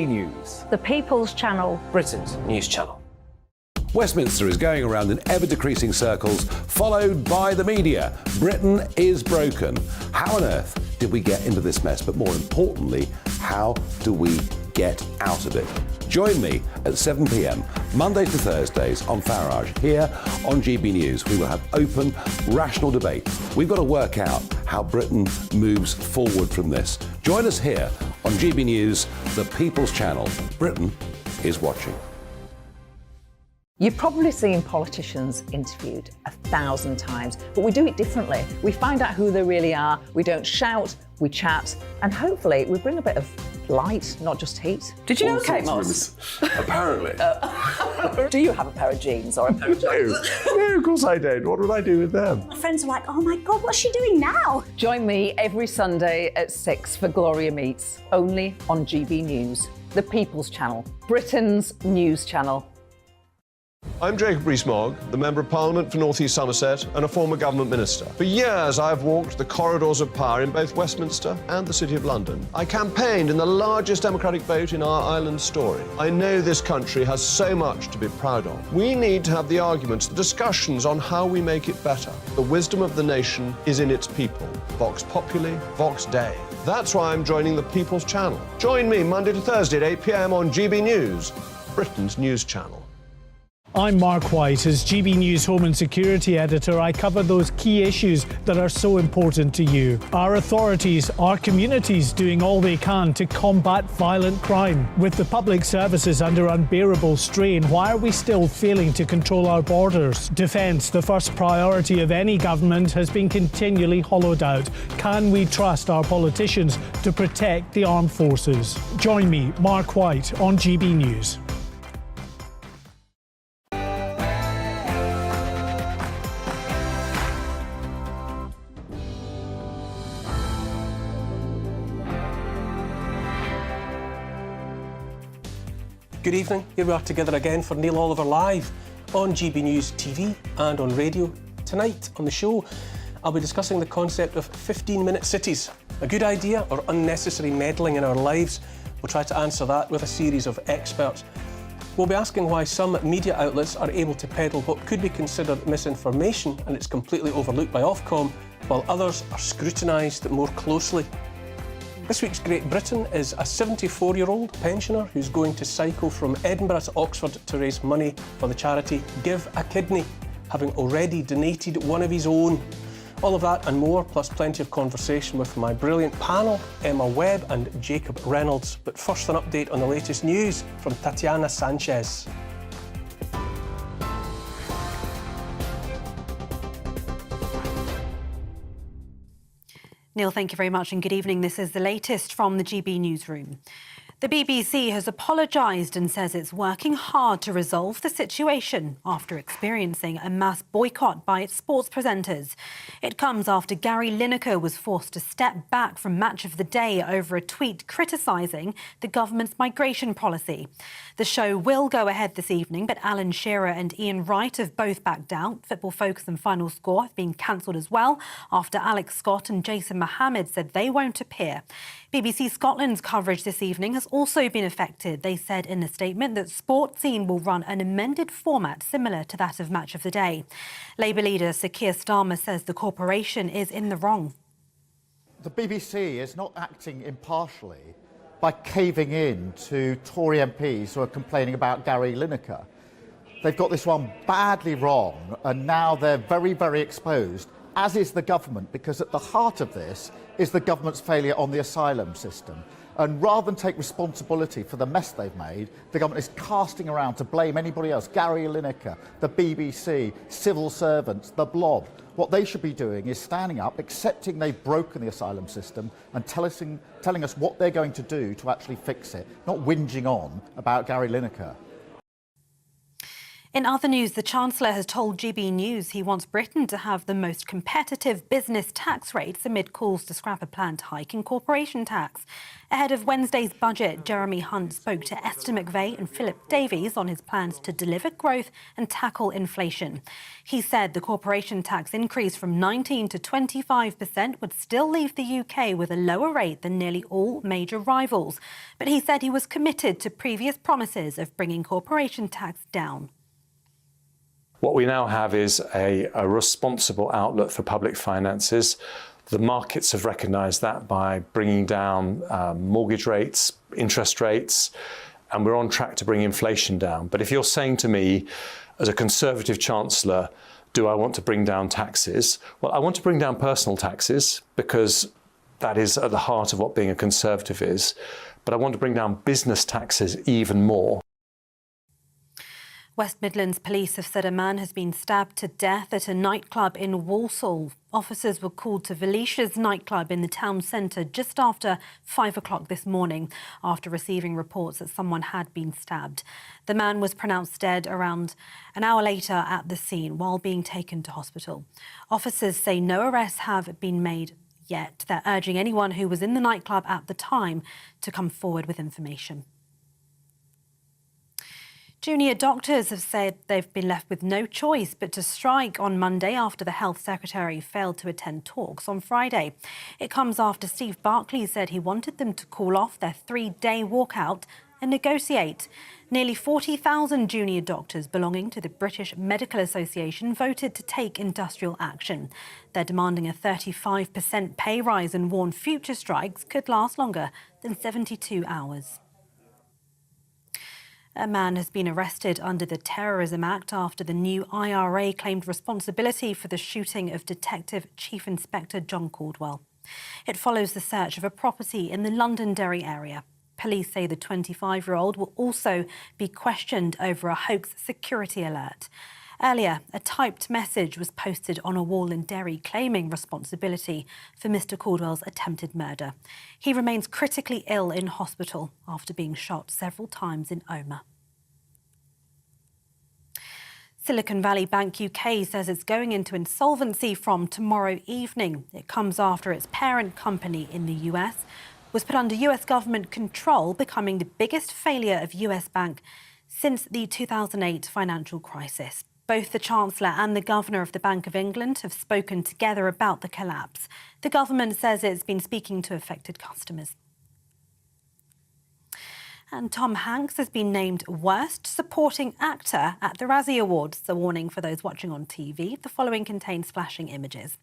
News. The People's Channel. Britain's news channel. Westminster is going around in ever-decreasing circles, followed by the media. Britain is broken. How on earth did we get into this mess? But more importantly, how do we get out of it? Join me at 7 p.m, Mondays to Thursdays on Farage, here on GB News. We will have open, rational debate. We've got to work out how Britain moves forward from this. Join us here on GB News, the People's Channel. Britain is watching. You've probably seen politicians interviewed 1,000 times, but we do it differently. We find out who they really are, we don't shout, we chat, and hopefully we bring a bit of light, not just heat. Did you know Kate Moss? Apparently. Do you have a pair of jeans or a pair of jeans? No, of course I don't. What would I do with them? My friends are like, oh my God, what's she doing now? Join me every Sunday at 6 for Gloria Meets, only on GB News, the People's Channel, Britain's news channel. I'm Jacob Rees-Mogg, the Member of Parliament for North East Somerset and a former government minister. For years, I've walked the corridors of power in both Westminster and the City of London. I campaigned in the largest democratic vote in our island's story. I know this country has so much to be proud of. We need to have the arguments, the discussions on how we make it better. The wisdom of the nation is in its people. Vox Populi, Vox Dei. That's why I'm joining the People's Channel. Join me Monday to Thursday at 8 p.m. on GB News, Britain's news channel. I'm Mark White. As GB News Home and Security Editor, I cover those key issues that are so important to you. Our authorities, our communities doing all they can to combat violent crime. With the public services under unbearable strain, why are we still failing to control our borders? Defence, the first priority of any government, has been continually hollowed out. Can we trust our politicians to protect the armed forces? Join me, Mark White, on GB News. Good evening. Here we are together again for Neil Oliver Live on GB News TV and on radio. Tonight on the show, I'll be discussing the concept of 15-minute cities. A good idea or unnecessary meddling in our lives? We'll try to answer that with a series of experts. We'll be asking why some media outlets are able to peddle what could be considered misinformation and it's completely overlooked by Ofcom, while others are scrutinised more closely. This week's Great Britain is a 74-year-old pensioner who's going to cycle from Edinburgh to Oxford to raise money for the charity Give a Kidney, having already donated one of his own. All of that and more, plus plenty of conversation with my brilliant panel, Emma Webb and Jacob Reynolds. But first, an update on the latest news from Tatiana Sanchez. Neil, thank you very much and good evening. This is the latest from the GB newsroom. The BBC has apologised and says it's working hard to resolve the situation after experiencing a mass boycott by its sports presenters. It comes after Gary Lineker was forced to step back from Match of the Day over a tweet criticising the government's migration policy. The show will go ahead this evening, but Alan Shearer and Ian Wright have both backed out. Football Focus and Final Score have been cancelled as well after Alex Scott and Jason Mohammed said they won't appear. BBC Scotland's coverage this evening has also been affected. They said in a statement that Sport Scene will run an amended format similar to that of Match of the Day. Labour leader Sir Keir Starmer says the corporation is in the wrong. The BBC is not acting impartially by caving in to Tory MPs who are complaining about Gary Lineker. They've got this one badly wrong and now they're very, very exposed, as is the government, because at the heart of this is the government's failure on the asylum system. And rather than take responsibility for the mess they've made, the government is casting around to blame anybody else, Gary Lineker, the BBC, civil servants, the Blob. What they should be doing is standing up, accepting they've broken the asylum system and telling us what they're going to do to actually fix it, not whinging on about Gary Lineker. In other news, the Chancellor has told GB News he wants Britain to have the most competitive business tax rates amid calls to scrap a planned hike in corporation tax. Ahead of Wednesday's budget, Jeremy Hunt spoke to Esther McVeigh and Philip Davies on his plans to deliver growth and tackle inflation. He said the corporation tax increase from 19% to 25% would still leave the UK with a lower rate than nearly all major rivals. But he said he was committed to previous promises of bringing corporation tax down. What we now have is a responsible outlook for public finances. The markets have recognised that by bringing down mortgage rates, interest rates, and we're on track to bring inflation down. But if you're saying to me, as a Conservative Chancellor, do I want to bring down taxes? Well, I want to bring down personal taxes because that is at the heart of what being a Conservative is. But I want to bring down business taxes even more. West Midlands police have said a man has been stabbed to death at a nightclub in Walsall. Officers were called to Velicia's nightclub in the town centre just after 5 o'clock this morning after receiving reports that someone had been stabbed. The man was pronounced dead around an hour later at the scene while being taken to hospital. Officers say no arrests have been made yet. They're urging anyone who was in the nightclub at the time to come forward with information. Junior doctors have said they've been left with no choice but to strike on Monday after the Health Secretary failed to attend talks on Friday. It comes after Steve Barclay said he wanted them to call off their 3-day walkout and negotiate. Nearly 40,000 junior doctors belonging to the British Medical Association voted to take industrial action. They're demanding a 35% pay rise and warn future strikes could last longer than 72 hours. A man has been arrested under the Terrorism Act after the new IRA claimed responsibility for the shooting of Detective Chief Inspector John Caldwell. It follows the search of a property in the Londonderry area. Police say the 25-year-old will also be questioned over a hoax security alert. Earlier, a typed message was posted on a wall in Derry claiming responsibility for Mr. Caldwell's attempted murder. He remains critically ill in hospital after being shot several times in Omagh. Silicon Valley Bank UK says it's going into insolvency from tomorrow evening. It comes after its parent company in the US was put under US government control, becoming the biggest failure of US bank since the 2008 financial crisis. Both the Chancellor and the Governor of the Bank of England have spoken together about the collapse. The government says it's been speaking to affected customers. And Tom Hanks has been named Worst Supporting Actor at the Razzie Awards. A warning for those watching on TV. The following contains flashing images.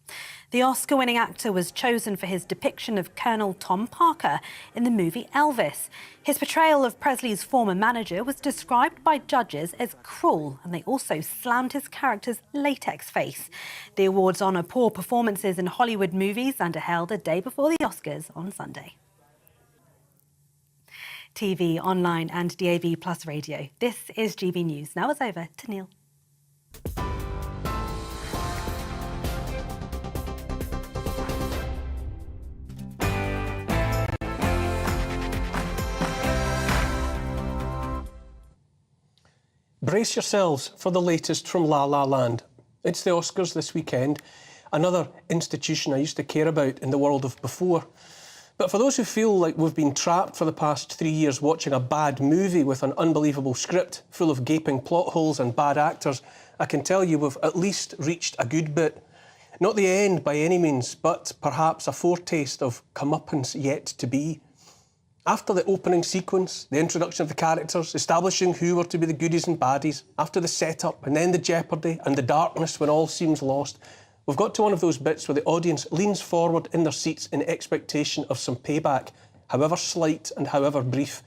The Oscar-winning actor was chosen for his depiction of Colonel Tom Parker in the movie Elvis. His portrayal of Presley's former manager was described by judges as cruel, and they also slammed his character's latex face. The awards honour poor performances in Hollywood movies and are held a day before the Oscars on Sunday. TV, online and DAB Plus radio. This is GB News. Now it's over to Neil. Brace yourselves for the latest from La La Land. It's the Oscars this weekend, another institution I used to care about in the world of before. But for those who feel like we've been trapped for the past 3 years watching a bad movie with an unbelievable script full of gaping plot holes and bad actors, I can tell you we've at least reached a good bit. Not the end by any means, but perhaps a foretaste of comeuppance yet to be. After the opening sequence, the introduction of the characters, establishing who were to be the goodies and baddies, after the setup and then the jeopardy and the darkness when all seems lost, we've got to one of those bits where the audience leans forward in their seats in expectation of some payback, however slight and however brief.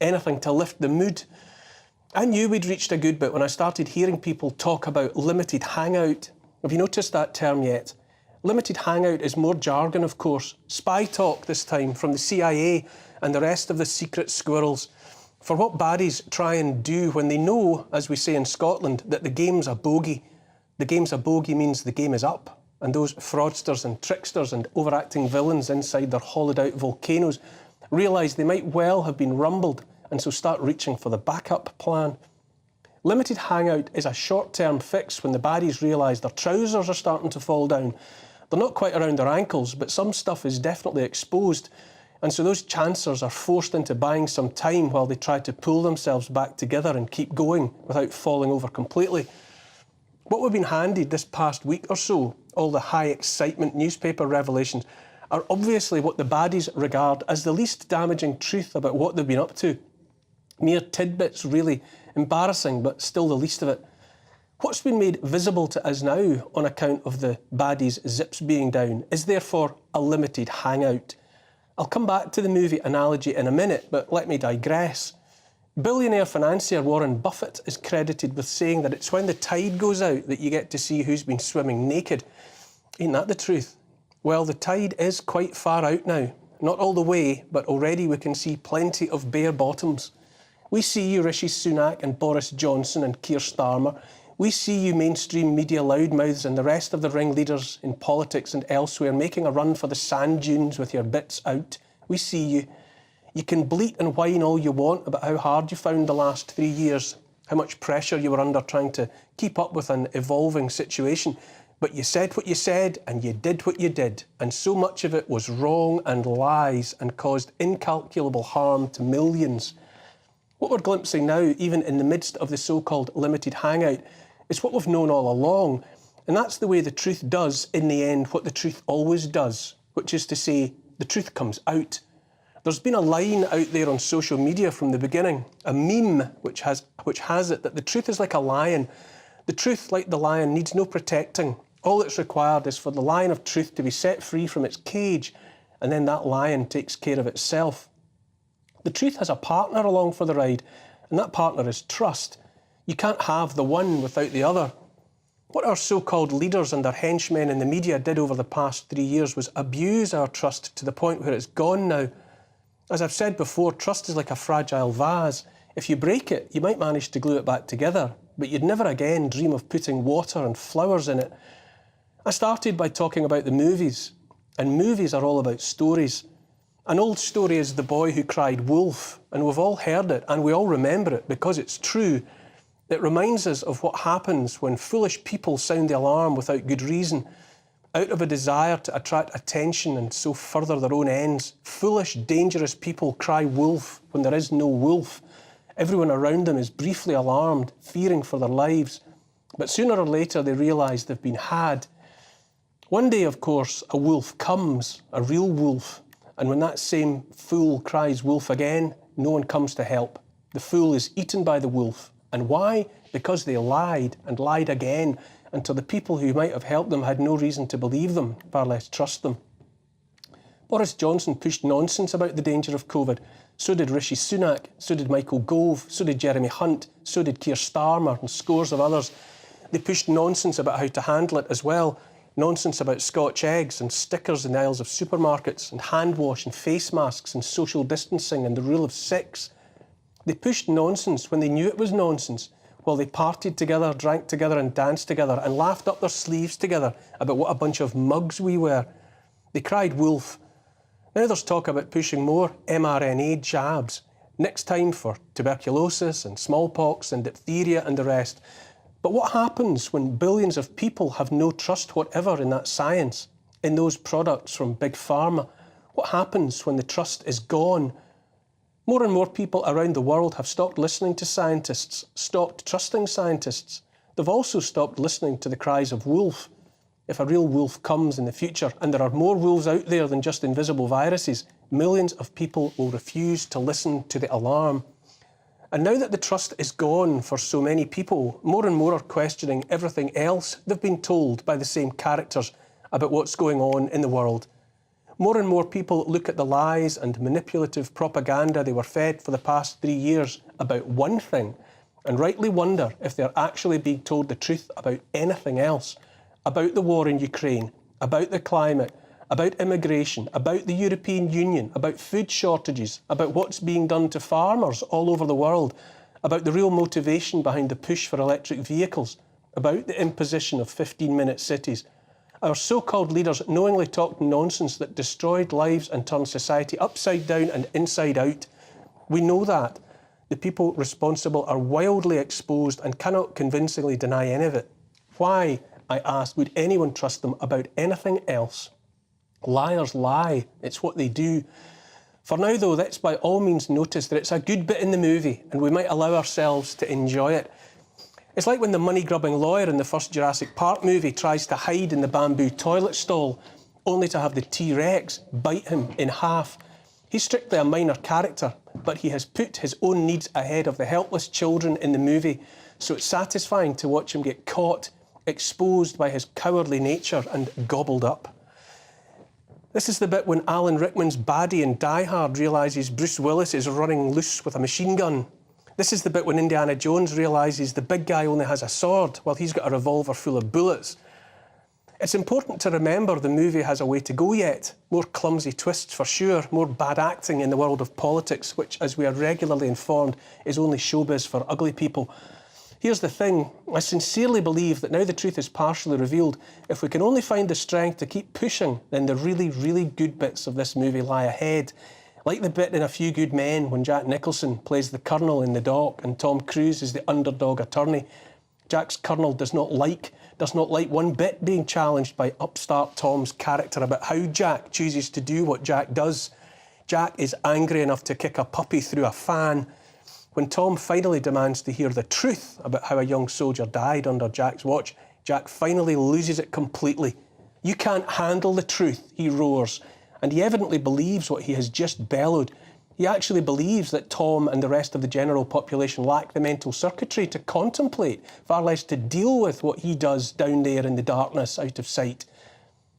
Anything to lift the mood. I knew we'd reached a good bit when I started hearing people talk about limited hangout. Have you noticed that term yet? Limited hangout is more jargon, of course. Spy talk this time from the CIA and the rest of the secret squirrels. For what baddies try and do when they know, as we say in Scotland, that the game's a bogey. The game's a bogey means the game is up, and those fraudsters and tricksters and overacting villains inside their hollowed-out volcanoes realise they might well have been rumbled and so start reaching for the backup plan. Limited hangout is a short-term fix when the baddies realise their trousers are starting to fall down. They're not quite around their ankles, but some stuff is definitely exposed. And so those chancers are forced into buying some time while they try to pull themselves back together and keep going without falling over completely. What we've been handed this past week or so, all the high excitement newspaper revelations, are obviously what the baddies regard as the least damaging truth about what they've been up to. Mere tidbits, really embarrassing, but still the least of it. What's been made visible to us now on account of the baddies' zips being down is therefore a limited hangout. I'll come back to the movie analogy in a minute, but let me digress. Billionaire financier Warren Buffett is credited with saying that it's when the tide goes out that you get to see who's been swimming naked. Ain't that the truth? Well, the tide is quite far out now. Not all the way, but already we can see plenty of bare bottoms. We see you Rishi Sunak and Boris Johnson and Keir Starmer. We see you mainstream media loudmouths and the rest of the ringleaders in politics and elsewhere making a run for the sand dunes with your bits out. We see you. You can bleat and whine all you want about how hard you found the last 3 years, how much pressure you were under trying to keep up with an evolving situation. But you said what you said and you did what you did. And so much of it was wrong and lies and caused incalculable harm to millions. What we're glimpsing now, even in the midst of the so-called limited hangout, is what we've known all along. And that's the way the truth does, in the end, what the truth always does, which is to say, the truth comes out. There's been a line out there on social media from the beginning, a meme which has it that the truth is like a lion. The truth, like the lion, needs no protecting. All that's required is for the lion of truth to be set free from its cage, and then that lion takes care of itself. The truth has a partner along for the ride, and that partner is trust. You can't have the one without the other. What our so-called leaders and their henchmen in the media did over the past 3 years was abuse our trust to the point where it's gone now. As I've said before, trust is like a fragile vase. If you break it, you might manage to glue it back together, but you'd never again dream of putting water and flowers in it. I started by talking about the movies, and movies are all about stories. An old story is The Boy Who Cried Wolf, and we've all heard it, and we all remember it because it's true. It reminds us of what happens when foolish people sound the alarm without good reason, out of a desire to attract attention and so further their own ends. Foolish, dangerous people cry wolf when there is no wolf. Everyone around them is briefly alarmed, fearing for their lives. But sooner or later they realise they've been had. One day, of course, a wolf comes, a real wolf. And when that same fool cries wolf again, no one comes to help. The fool is eaten by the wolf. And why? Because they lied and lied again until the people who might have helped them had no reason to believe them, far less trust them. Boris Johnson pushed nonsense about the danger of COVID. So did Rishi Sunak, so did Michael Gove, so did Jeremy Hunt, so did Keir Starmer and scores of others. They pushed nonsense about how to handle it as well. Nonsense about Scotch eggs and stickers in the aisles of supermarkets and hand wash and face masks and social distancing and the rule of 6. They pushed nonsense when they knew it was nonsense, while they partied together, drank together and danced together and laughed up their sleeves together about what a bunch of mugs we were. They cried wolf. Now there's talk about pushing more mRNA jabs, next time for tuberculosis and smallpox and diphtheria and the rest. But what happens when billions of people have no trust whatever in that science, in those products from Big Pharma? What happens when the trust is gone? More and more people around the world have stopped listening to scientists, stopped trusting scientists. They've also stopped listening to the cries of wolf. If a real wolf comes in the future, and there are more wolves out there than just invisible viruses, millions of people will refuse to listen to the alarm. And now that the trust is gone for so many people, more and more are questioning everything else they've been told by the same characters about what's going on in the world. More and more people look at the lies and manipulative propaganda they were fed for the past 3 years about one thing and rightly wonder if they're actually being told the truth about anything else, about the war in Ukraine, about the climate, about immigration, about the European Union, about food shortages, about what's being done to farmers all over the world, about the real motivation behind the push for electric vehicles, about the imposition of 15-minute cities. Our so-called leaders knowingly talked nonsense that destroyed lives and turned society upside down and inside out. We know that. The people responsible are wildly exposed and cannot convincingly deny any of it. Why, I asked, would anyone trust them about anything else? Liars lie. It's what they do. For now, though, let's by all means notice that it's a good bit in the movie and we might allow ourselves to enjoy it. It's like when the money-grubbing lawyer in the first Jurassic Park movie tries to hide in the bamboo toilet stall, only to have the T-Rex bite him in half. He's strictly a minor character, but he has put his own needs ahead of the helpless children in the movie, so it's satisfying to watch him get caught, exposed by his cowardly nature and gobbled up. This is the bit when Alan Rickman's baddie in Die Hard realises Bruce Willis is running loose with a machine gun. This is the bit when Indiana Jones realises the big guy only has a sword while he's got a revolver full of bullets. It's important to remember the movie has a way to go yet. More clumsy twists for sure, more bad acting in the world of politics, which, as we are regularly informed, is only showbiz for ugly people. Here's the thing, I sincerely believe that now the truth is partially revealed, if we can only find the strength to keep pushing, then the really, really good bits of this movie lie ahead. Like the bit in A Few Good Men when Jack Nicholson plays the Colonel in the dock and Tom Cruise is the underdog attorney. Jack's Colonel does not like one bit being challenged by upstart Tom's character about how Jack chooses to do what Jack does. Jack is angry enough to kick a puppy through a fan. When Tom finally demands to hear the truth about how a young soldier died under Jack's watch, Jack finally loses it completely. You can't handle the truth, he roars. And he evidently believes what he has just bellowed. He actually believes that Tom and the rest of the general population lack the mental circuitry to contemplate, far less to deal with what he does down there in the darkness, out of sight.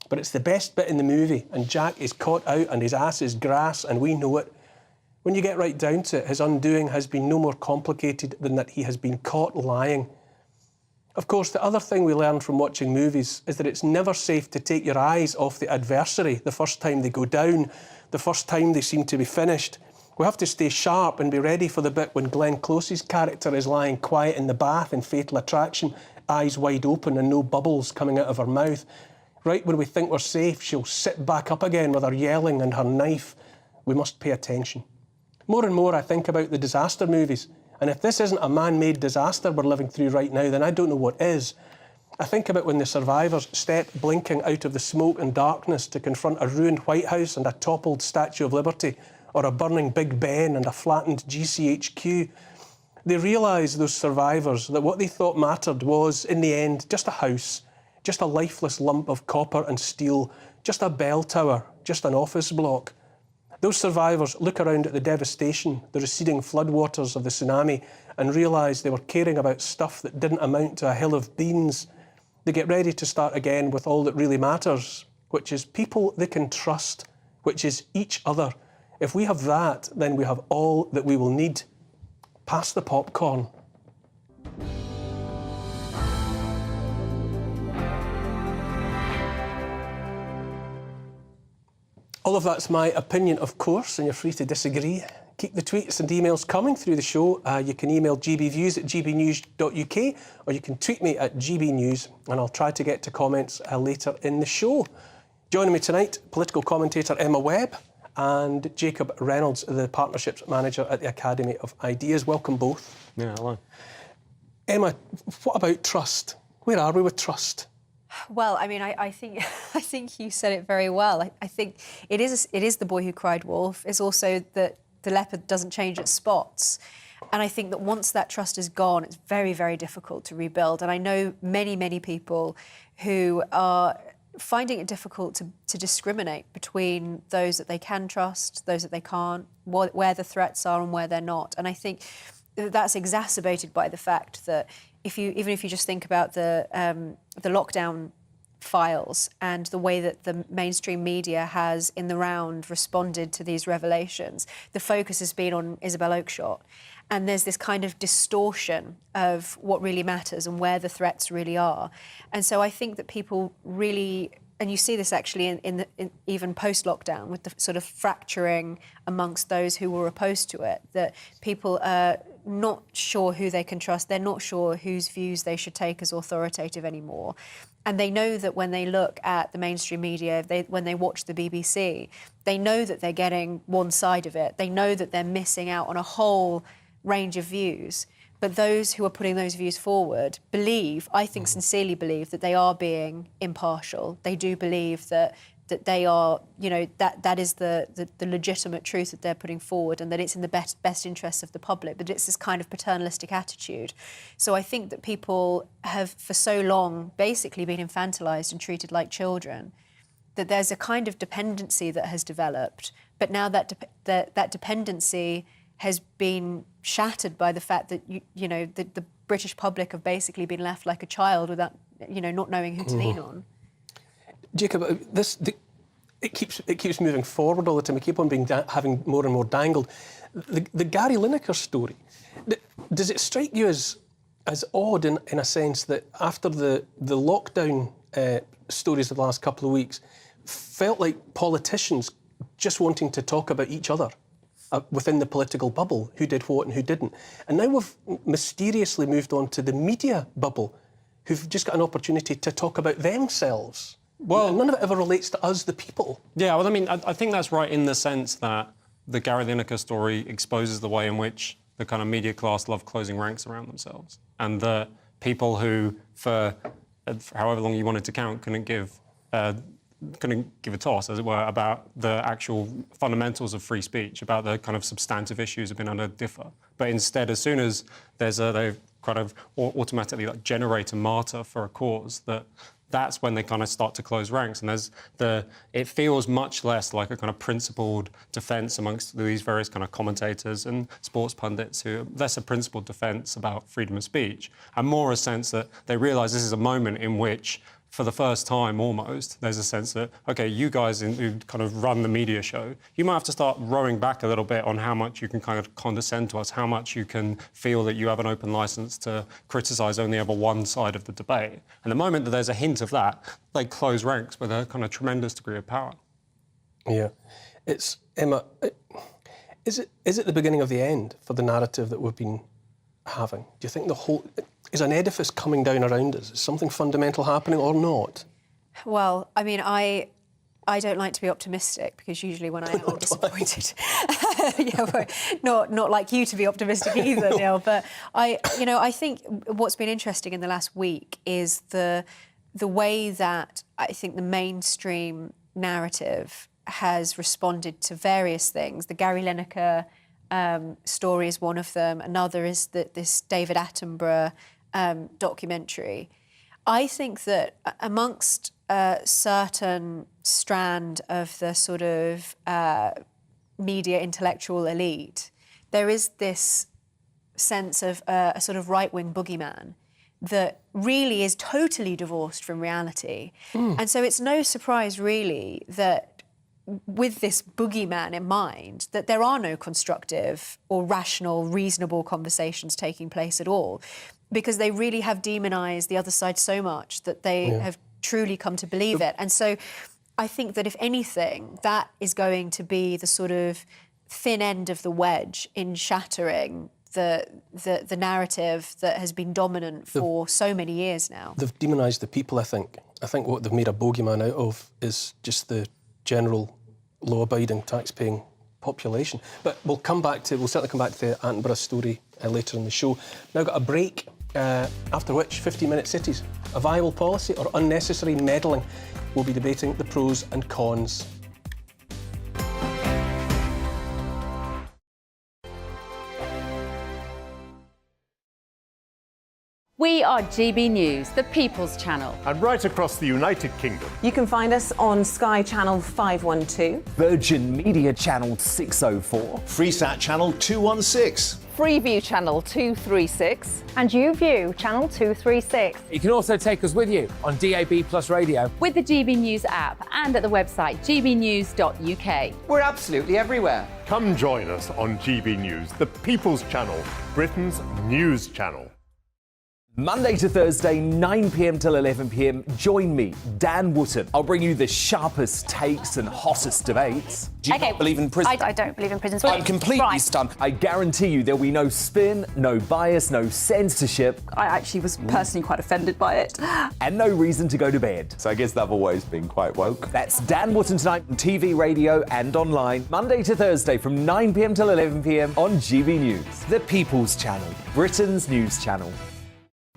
But it's the best bit in the movie, and Jack is caught out and his ass is grass, and we know it. When you get right down to it, his undoing has been no more complicated than that he has been caught lying. Of course, the other thing we learn from watching movies is that it's never safe to take your eyes off the adversary the first time they go down, the first time they seem to be finished. We have to stay sharp and be ready for the bit when Glenn Close's character is lying quiet in the bath in Fatal Attraction, eyes wide open and no bubbles coming out of her mouth. Right when we think we're safe, she'll sit back up again with her yelling and her knife. We must pay attention. More and more I think about the disaster movies. And if this isn't a man-made disaster we're living through right now, then I don't know what is. I think about when the survivors step blinking out of the smoke and darkness to confront a ruined White House and a toppled Statue of Liberty, or a burning Big Ben and a flattened GCHQ. They realise, those survivors, that what they thought mattered was, in the end, just a house, just a lifeless lump of copper and steel, just a bell tower, just an office block. Those survivors look around at the devastation, the receding floodwaters of the tsunami, and realise they were caring about stuff that didn't amount to a hill of beans. They get ready to start again with all that really matters, which is people they can trust, which is each other. If we have that, then we have all that we will need. Pass the popcorn. All of that's my opinion, of course, and you're free to disagree. Keep the tweets and emails coming through the show. You can email gbviews@gbnews.uk, or you can tweet me at gbnews, and I'll try to get to comments later in the show. Joining me tonight, political commentator Emma Webb and Jacob Reynolds, the Partnerships Manager at the Academy of Ideas. Welcome both. Yeah, hello. Emma, what about trust? Where are we with trust? Well, I mean, I think you said it very well. I think it is the boy who cried wolf. It's also that the leopard doesn't change its spots. And I think that once that trust is gone, it's very, very difficult to rebuild. And I know many, many people who are finding it difficult to discriminate between those that they can trust, those that they can't, where the threats are and where they're not. And I think that's exacerbated by the fact that even if you just think about the lockdown files and the way that the mainstream media has, in the round, responded to these revelations, the focus has been on Isabel Oakeshott. And there's this kind of distortion of what really matters and where the threats really are. And so I think that people really, and you see this actually in even post-lockdown, with the sort of fracturing amongst those who were opposed to it, that people are not sure who they can trust. They're not sure whose views they should take as authoritative anymore. And they know that when they look at the mainstream media, when they watch the BBC, they know that they're getting one side of it. They know that they're missing out on a whole range of views. But those who are putting those views forward believe, I think sincerely believe, that they are being impartial. They do believe that they are, you know, that is the legitimate truth that they're putting forward, and that it's in the best interests of the public. But it's this kind of paternalistic attitude. So I think that people have for so long basically been infantilized and treated like children, that there's a kind of dependency that has developed. But now that dependency has been shattered by the fact that the British public have basically been left like a child without, not knowing who to lean on. Jacob, it keeps moving forward all the time. We keep on having more and more dangled. The Gary Lineker story, does it strike you as odd in a sense that after the lockdown stories of the last couple of weeks felt like politicians just wanting to talk about each other within the political bubble, who did what and who didn't. And now we've mysteriously moved on to the media bubble, who've just got an opportunity to talk about themselves. Well, none of it ever relates to us, the people. Yeah, well, I mean, I think that's right in the sense that the Gary Lineker story exposes the way in which the kind of media class love closing ranks around themselves. And the people who, for however long you wanted to count, couldn't give a toss, as it were, about the actual fundamentals of free speech, about the kind of substantive issues have been able to differ. But instead, as soon as they kind of automatically generate a martyr for a cause, that's when they kind of start to close ranks. And it feels much less like a kind of principled defence amongst these various kind of commentators and sports pundits, who less a principled defence about freedom of speech, and more a sense that they realise this is a moment in which, for the first time almost, there's a sense that, OK, you guys who kind of run the media show, you might have to start rowing back a little bit on how much you can kind of condescend to us, how much you can feel that you have an open licence to criticise only ever one side of the debate. And the moment that there's a hint of that, they close ranks with a kind of tremendous degree of power. Yeah. It's, Emma, is it the beginning of the end for the narrative that we've been having? Do you think is an edifice coming down around us? Is something fundamental happening or not? Well, I mean, I don't like to be optimistic, because usually when I am, I'm disappointed. Yeah, well, not like you to be optimistic either, Neil. But I think what's been interesting in the last week is the way that I think the mainstream narrative has responded to various things. The Gary Lineker story is one of them. Another is this David Attenborough documentary. I think that amongst a certain strand of the sort of media intellectual elite, there is this sense of a sort of right-wing boogeyman that really is totally divorced from reality. And so it's no surprise, really, that with this boogeyman in mind, that there are no constructive or rational, reasonable conversations taking place at all, because they really have demonised the other side so much that they have truly come to believe it. And so I think that, if anything, that is going to be the sort of thin end of the wedge in shattering the narrative that has been dominant for so many years now. They've demonised the people, I think. I think what they've made a bogeyman out of is just the general law-abiding, tax-paying population. But we'll certainly come back to the Attenborough story later in the show. Now got a break, after which 15-minute cities, a viable policy or unnecessary meddling. We'll be debating the pros and cons. We are GB News, the People's Channel. And right across the United Kingdom. You can find us on Sky Channel 512. Virgin Media Channel 604. Freesat Channel 216. Freeview Channel 236. And YouView Channel 236. You can also take us with you on DAB+ radio. With the GB News app and at the website gbnews.uk. We're absolutely everywhere. Come join us on GB News, the People's Channel, Britain's news channel. Monday to Thursday, 9 p.m. till 11 p.m. Join me, Dan Wootton. I'll bring you the sharpest takes and hottest debates. Do you not believe in prisons? I don't believe in prisons. I'm completely stunned. I guarantee you there'll be no spin, no bias, no censorship. I actually was personally quite offended by it. And no reason to go to bed. So I guess they've always been quite woke. That's Dan Wootton tonight on TV, radio and online. Monday to Thursday from 9 p.m. till 11 p.m. on GB News. The People's Channel, Britain's news channel.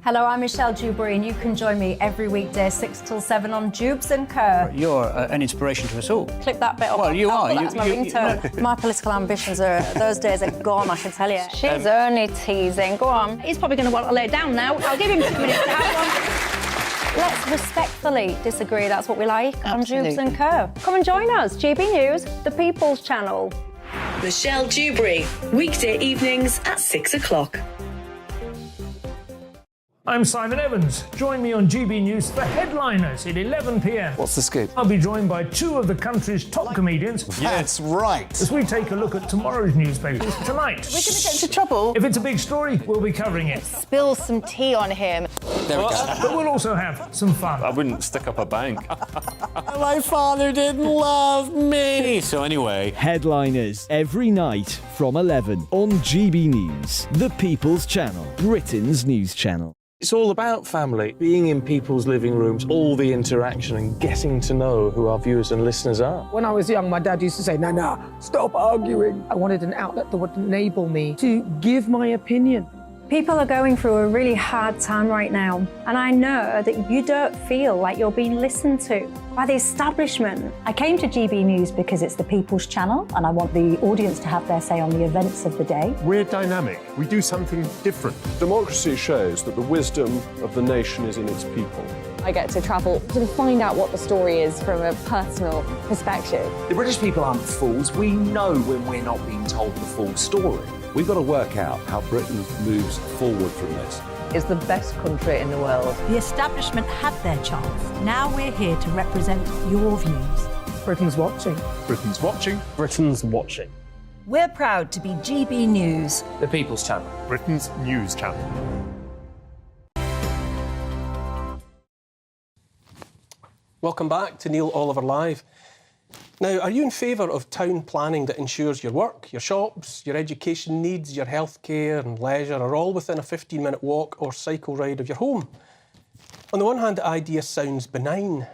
Hello, I'm Michelle Dewberry, and you can join me every weekday 6 till 7 on Jubes and Kerr. You're an inspiration to us all. Clip that bit up. Well, you are. That's my ringtone. My political ambitions those days are gone, I can tell you. She's only teasing. Go on. He's probably going to want to lay down now. I'll give him 2 minutes to have one. Let's respectfully disagree. That's what we like on Jubes and Kerr. Come and join us. GB News, the People's Channel. Michelle Dewberry, weekday evenings at 6 o'clock. I'm Simon Evans. Join me on GB News for Headliners at 11 p.m. What's the scoop? I'll be joined by 2 of the country's top comedians. That's right. As we take a look at tomorrow's newspapers tonight. We're going to get into trouble. If it's a big story, we'll be covering it. Spill some tea on him. There we go. But we'll also have some fun. I wouldn't stick up a bank. My father didn't love me. So anyway, Headliners every night from 11 on GB News, the People's Channel, Britain's news channel. It's all about family, being in people's living rooms, all the interaction and getting to know who our viewers and listeners are. When I was young, my dad used to say, "Nana, stop arguing." I wanted an outlet that would enable me to give my opinion. People are going through a really hard time right now, and I know that you don't feel like you're being listened to by the establishment. I came to GB News because it's the People's Channel, and I want the audience to have their say on the events of the day. We're dynamic. We do something different. Democracy shows that the wisdom of the nation is in its people. I get to travel to find out what the story is from a personal perspective. The British people aren't fools. We know when we're not being told the full story. We've got to work out how Britain moves forward from this. It's the best country in the world. The establishment had their chance. Now we're here to represent your views. Britain's watching. Britain's watching. Britain's watching. We're proud to be GB News, The People's Channel, Britain's news channel. Welcome back to Neil Oliver Live. Now, are you in favour of town planning that ensures your work, your shops, your education needs, your healthcare and leisure are all within a 15-minute walk or cycle ride of your home? On the one hand, the idea sounds benign,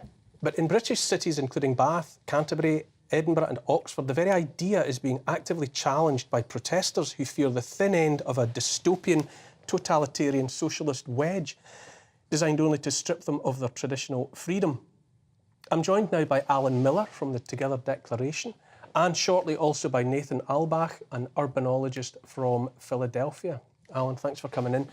but in British cities including Bath, Canterbury, Edinburgh and Oxford, the very idea is being actively challenged by protesters who fear the thin end of a dystopian, totalitarian socialist wedge designed only to strip them of their traditional freedom. I'm joined now by Alan Miller from the Together Declaration and shortly also by Nathan Albach, an urbanologist from Philadelphia. Alan, thanks for coming in.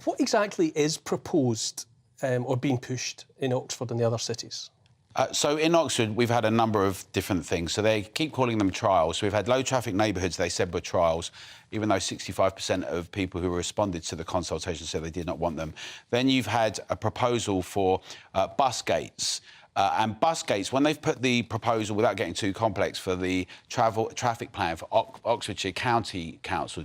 What exactly is proposed or being pushed in Oxford and the other cities? So in Oxford, we've had a number of different things. So they keep calling them trials. So we've had low traffic neighbourhoods they said were trials, even though 65% of people who responded to the consultation said they did not want them. Then you've had a proposal for bus gates. And bus gates, when they've put the proposal, without getting too complex, for the traffic plan for Oxfordshire County Council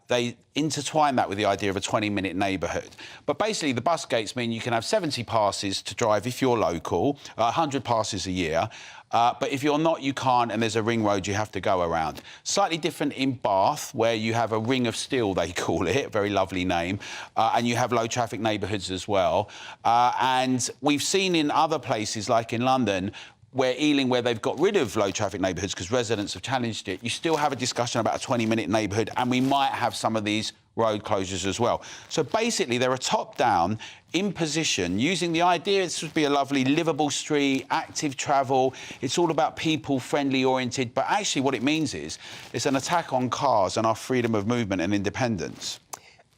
they intertwine that with the idea of a 20-minute neighbourhood. But basically, the bus gates mean you can have 70 passes to drive if you're local, 100 passes a year. But if you're not, you can't, and there's a ring road you have to go around. Slightly different in Bath, where you have a ring of steel, they call it, very lovely name, and you have low traffic neighbourhoods as well. And we've seen in other places, like in London, where Ealing, where they've got rid of low traffic neighbourhoods because residents have challenged it, you still have a discussion about a 20-minute neighbourhood, and we might have some of these road closures as well. So basically, they're a top-down imposition using the idea this would be a lovely livable street, active travel. It's all about people-friendly oriented, but actually what it means is it's an attack on cars and our freedom of movement and independence.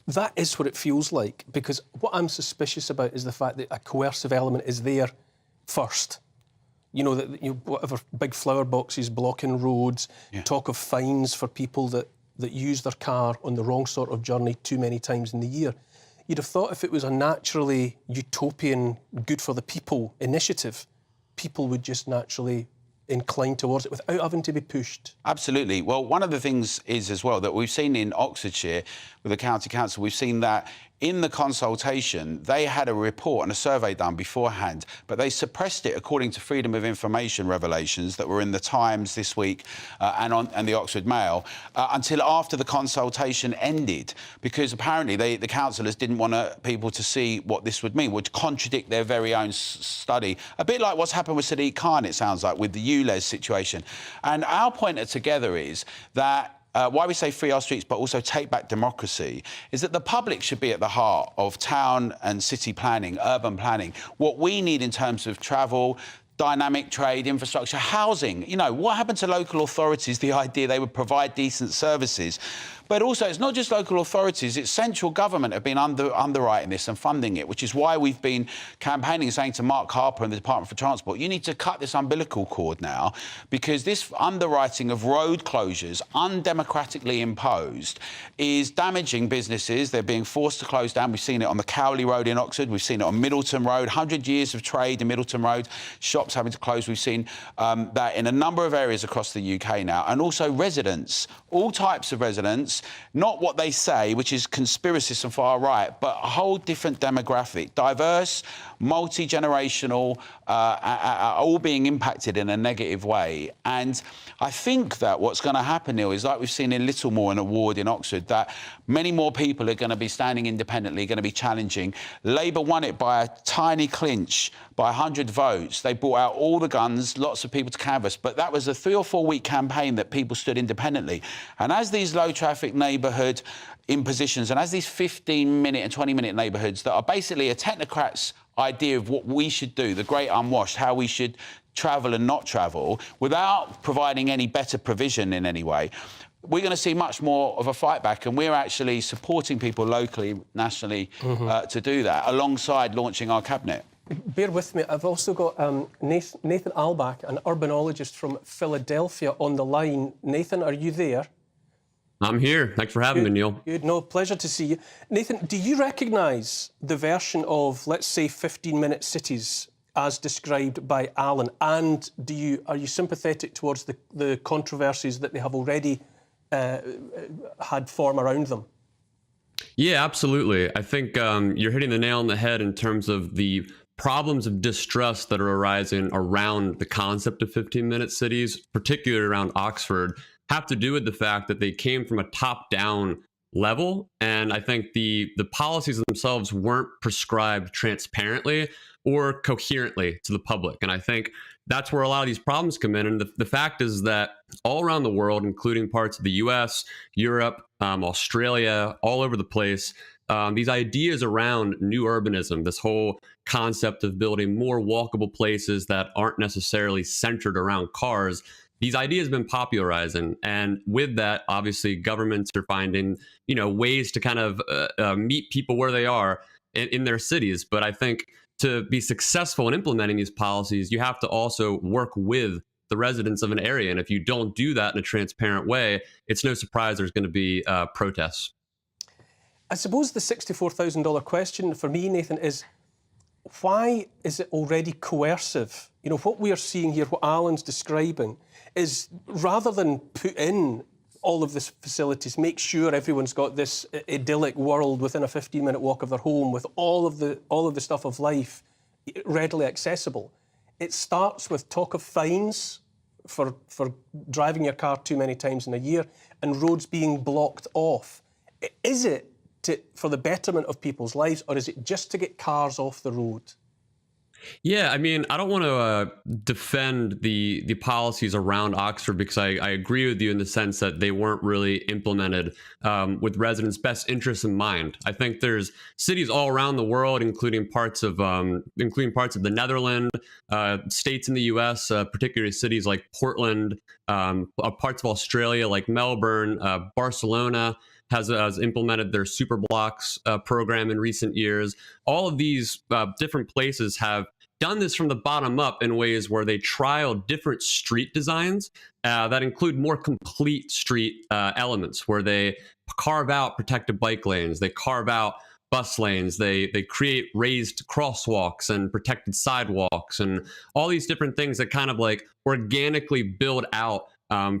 That is what it feels like, because what I'm suspicious about is the fact that a coercive element is there first. You know, that whatever big flower boxes blocking roads, talk of fines for people that use their car on the wrong sort of journey too many times in the year. You'd have thought if it was a naturally utopian, good for the people initiative, people would just naturally inclined towards it without having to be pushed? Absolutely. Well, one of the things is as well that we've seen in Oxfordshire with the county council, we've seen that in the consultation, they had a report and a survey done beforehand, but they suppressed it according to Freedom of Information revelations that were in the Times this week and the Oxford Mail until after the consultation ended, because apparently the councillors didn't want people to see what this would mean, would contradict their very own study. A bit like what's happened with Sadiq Khan, it sounds like, with the ULEZ situation. And our point at Together is that why we say free our streets but also take back democracy is that the public should be at the heart of town and city planning, urban planning. What we need in terms of travel, dynamic trade, infrastructure, housing. You know, what happened to local authorities, the idea they would provide decent services? But also, it's not just local authorities, it's central government have been underwriting this and funding it, which is why we've been campaigning, saying to Mark Harper and the Department for Transport, you need to cut this umbilical cord now, because this underwriting of road closures, undemocratically imposed, is damaging businesses. They're being forced to close down. We've seen it on the Cowley Road in Oxford. We've seen it on Middleton Road, 100 years of trade in Middleton Road, shops having to close. We've seen that in a number of areas across the UK now. And also residents, all types of residents, not what they say, which is conspiracists and far right, but a whole different demographic, diverse, multi-generational, all being impacted in a negative way. And I think that what's going to happen, Neil, is like we've seen in Littlemore and a ward in Oxford, that many more people are going to be standing independently, going to be challenging. Labour won it by a tiny clinch, by 100 votes. They brought out all the guns, lots of people to canvass, but that was a 3 or 4 week campaign that people stood independently. And as these low traffic neighbourhood impositions, and as these 15-minute and 20-minute neighbourhoods that are basically a technocrat's idea of what we should do, the great unwashed, how we should travel and not travel, without providing any better provision in any way, we're going to see much more of a fight back, and we're actually supporting people locally, nationally, to do that, alongside launching our cabinet. Bear with me, I've also got Nathan Albach, an urbanologist from Philadelphia, on the line. Nathan, are you there? I'm here. Thanks for having me, Neil. Good. No, pleasure to see you. Nathan, do you recognise the version of, let's say, 15-minute cities as described by Alan? And are you sympathetic towards the controversies that they have already had form around them? Yeah, absolutely. I think you're hitting the nail on the head in terms of the problems of distrust that are arising around the concept of 15-minute cities, particularly around Oxford, have to do with the fact that they came from a top-down level. And I think the policies themselves weren't prescribed transparently or coherently to the public. And I think that's where a lot of these problems come in. And the fact is that all around the world, including parts of the US, Europe, Australia, all over the place, these ideas around new urbanism, this whole concept of building more walkable places that aren't necessarily centered around cars, these ideas have been popularizing. And with that, obviously, governments are finding, ways to kind of meet people where they are in their cities. But I think to be successful in implementing these policies, you have to also work with the residents of an area. And if you don't do that in a transparent way, it's no surprise there's going to be protests. I suppose the $64,000 question for me, Nathan, is why is it already coercive? What we are seeing here, what Alan's describing, is rather than put in all of these facilities, make sure everyone's got this idyllic world within a 15-minute walk of their home with all of the stuff of life readily accessible. It starts with talk of fines for driving your car too many times in a year and roads being blocked off. Is it for the betterment of people's lives, or is it just to get cars off the road? Yeah, I mean, I don't want to defend the policies around Oxford, because I agree with you in the sense that they weren't really implemented with residents' best interests in mind. I think there's cities all around the world, including parts of the Netherlands, states in the U.S., particularly cities like Portland, parts of Australia like Melbourne, Barcelona has implemented their Superblocks program in recent years. All of these different places have done this from the bottom up in ways where they trial different street designs that include more complete street elements, where they carve out protected bike lanes, they carve out bus lanes. They create raised crosswalks and protected sidewalks and all these different things that kind of like organically build out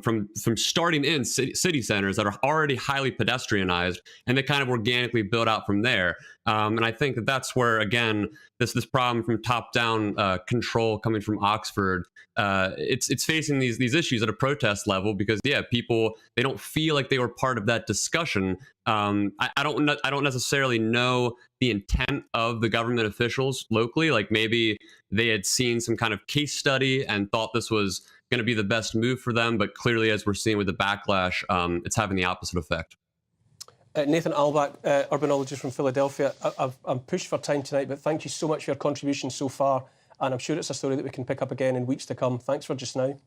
from starting in city centers that are already highly pedestrianized, and they kind of organically build out from there. And I think that that's where, again, this problem from top-down control coming from Oxford, it's facing these issues at a protest level because, yeah, people, they don't feel like they were part of that discussion. I don't necessarily know the intent of the government officials locally. Like maybe they had seen some kind of case study and thought this was going to be the best move for them, but clearly, as we're seeing with the backlash, it's having the opposite effect. Nathan Albach, urbanologist from Philadelphia. I'm pushed for time tonight, but thank you so much for your contribution so far, and I'm sure it's a story that we can pick up again in weeks to come. Thanks for just now.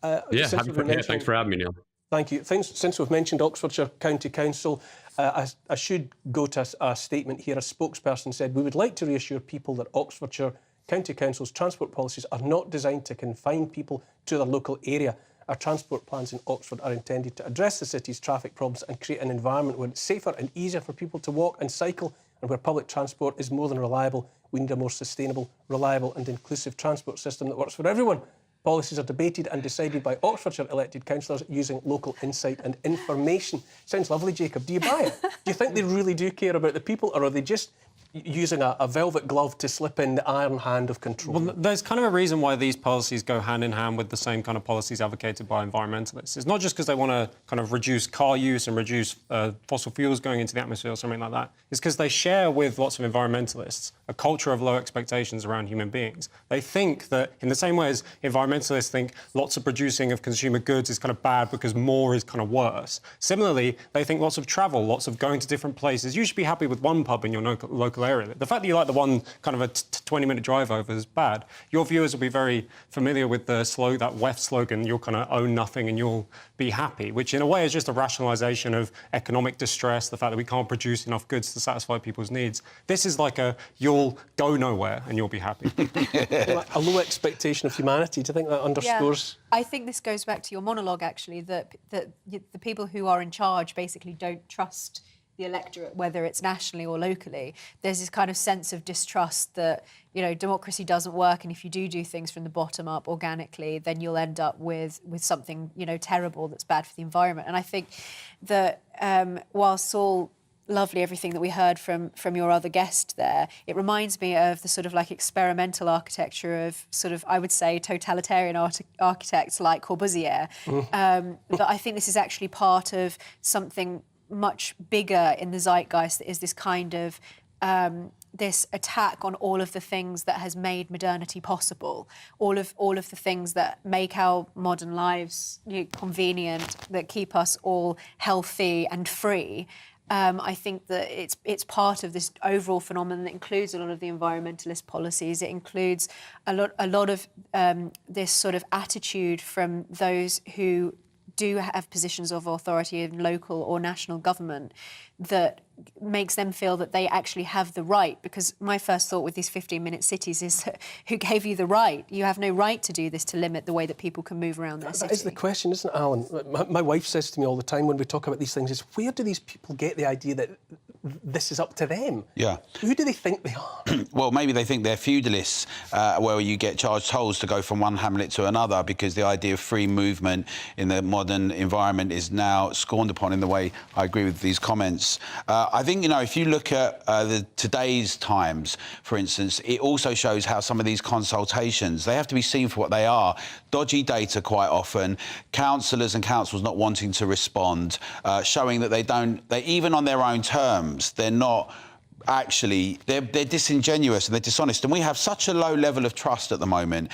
Thanks for having me, Neil. Thank you. Since we've mentioned Oxfordshire County Council, I should go to a statement here. A spokesperson said, "We would like to reassure people that Oxfordshire County Council's transport policies are not designed to confine people to their local area. Our transport plans in Oxford are intended to address the city's traffic problems and create an environment where it's safer and easier for people to walk and cycle, and where public transport is more than reliable. We need a more sustainable, reliable and inclusive transport system that works for everyone. Policies are debated and decided by Oxfordshire elected councillors using local insight and information." Sounds lovely, Jacob. Do you buy it? Do you think they really do care about the people, or are they just using a velvet glove to slip in the iron hand of control? Well, there's kind of a reason why these policies go hand in hand with the same kind of policies advocated by environmentalists. It's not just because they want to kind of reduce car use and reduce fossil fuels going into the atmosphere or something like that. It's because they share with lots of environmentalists a culture of low expectations around human beings. They think that, in the same way as environmentalists think lots of producing of consumer goods is kind of bad because more is kind of worse, similarly, they think lots of travel, lots of going to different places, you should be happy with one pub in your local area. The fact that you like the one kind of a 20-minute drive over is bad. Your viewers will be very familiar with that WEF slogan, "You'll kind of own nothing and you'll be happy," which in a way is just a rationalisation of economic distress, the fact that we can't produce enough goods to satisfy people's needs. This is like you'll go nowhere and you'll be happy. A low expectation of humanity. Do you think that underscores? Yeah. I think this goes back to your monologue, actually, that the people who are in charge basically don't trust the electorate, whether it's nationally or locally. There's this kind of sense of distrust that, you know, democracy doesn't work, and if you do things from the bottom up organically, then you'll end up with something, you know, terrible that's bad for the environment. And I think that whilst all lovely everything that we heard from your other guest there, it reminds me of the sort of like experimental architecture of sort of, I would say, totalitarian architects like Corbusier. But I think this is actually part of something much bigger in the zeitgeist, that is this kind of this attack on all of the things that has made modernity possible, all of the things that make our modern lives convenient, that keep us all healthy and free. I think that it's part of this overall phenomenon that includes a lot of the environmentalist policies. It includes a lot of this sort of attitude from those who do have positions of authority in local or national government that makes them feel that they actually have the right. Because my first thought with these 15-minute cities is that who gave you the right? You have no right to do this, to limit the way that people can move around their city. That is the question, isn't it, Alan? My wife says to me all the time when we talk about these things is, where do these people get the idea that this is up to them? Yeah. Who do they think they are? Well, maybe they think they're feudalists, where you get charged tolls to go from one hamlet to another, because the idea of free movement in the modern environment is now scorned upon in the way I agree with these comments. I think, you know, if you look at today's Times, for instance, it also shows how some of these consultations, they have to be seen for what they are. Dodgy data quite often, councillors and councils not wanting to respond, showing that they even on their own terms, they're not actually, they're disingenuous and they're dishonest. And we have such a low level of trust at the moment,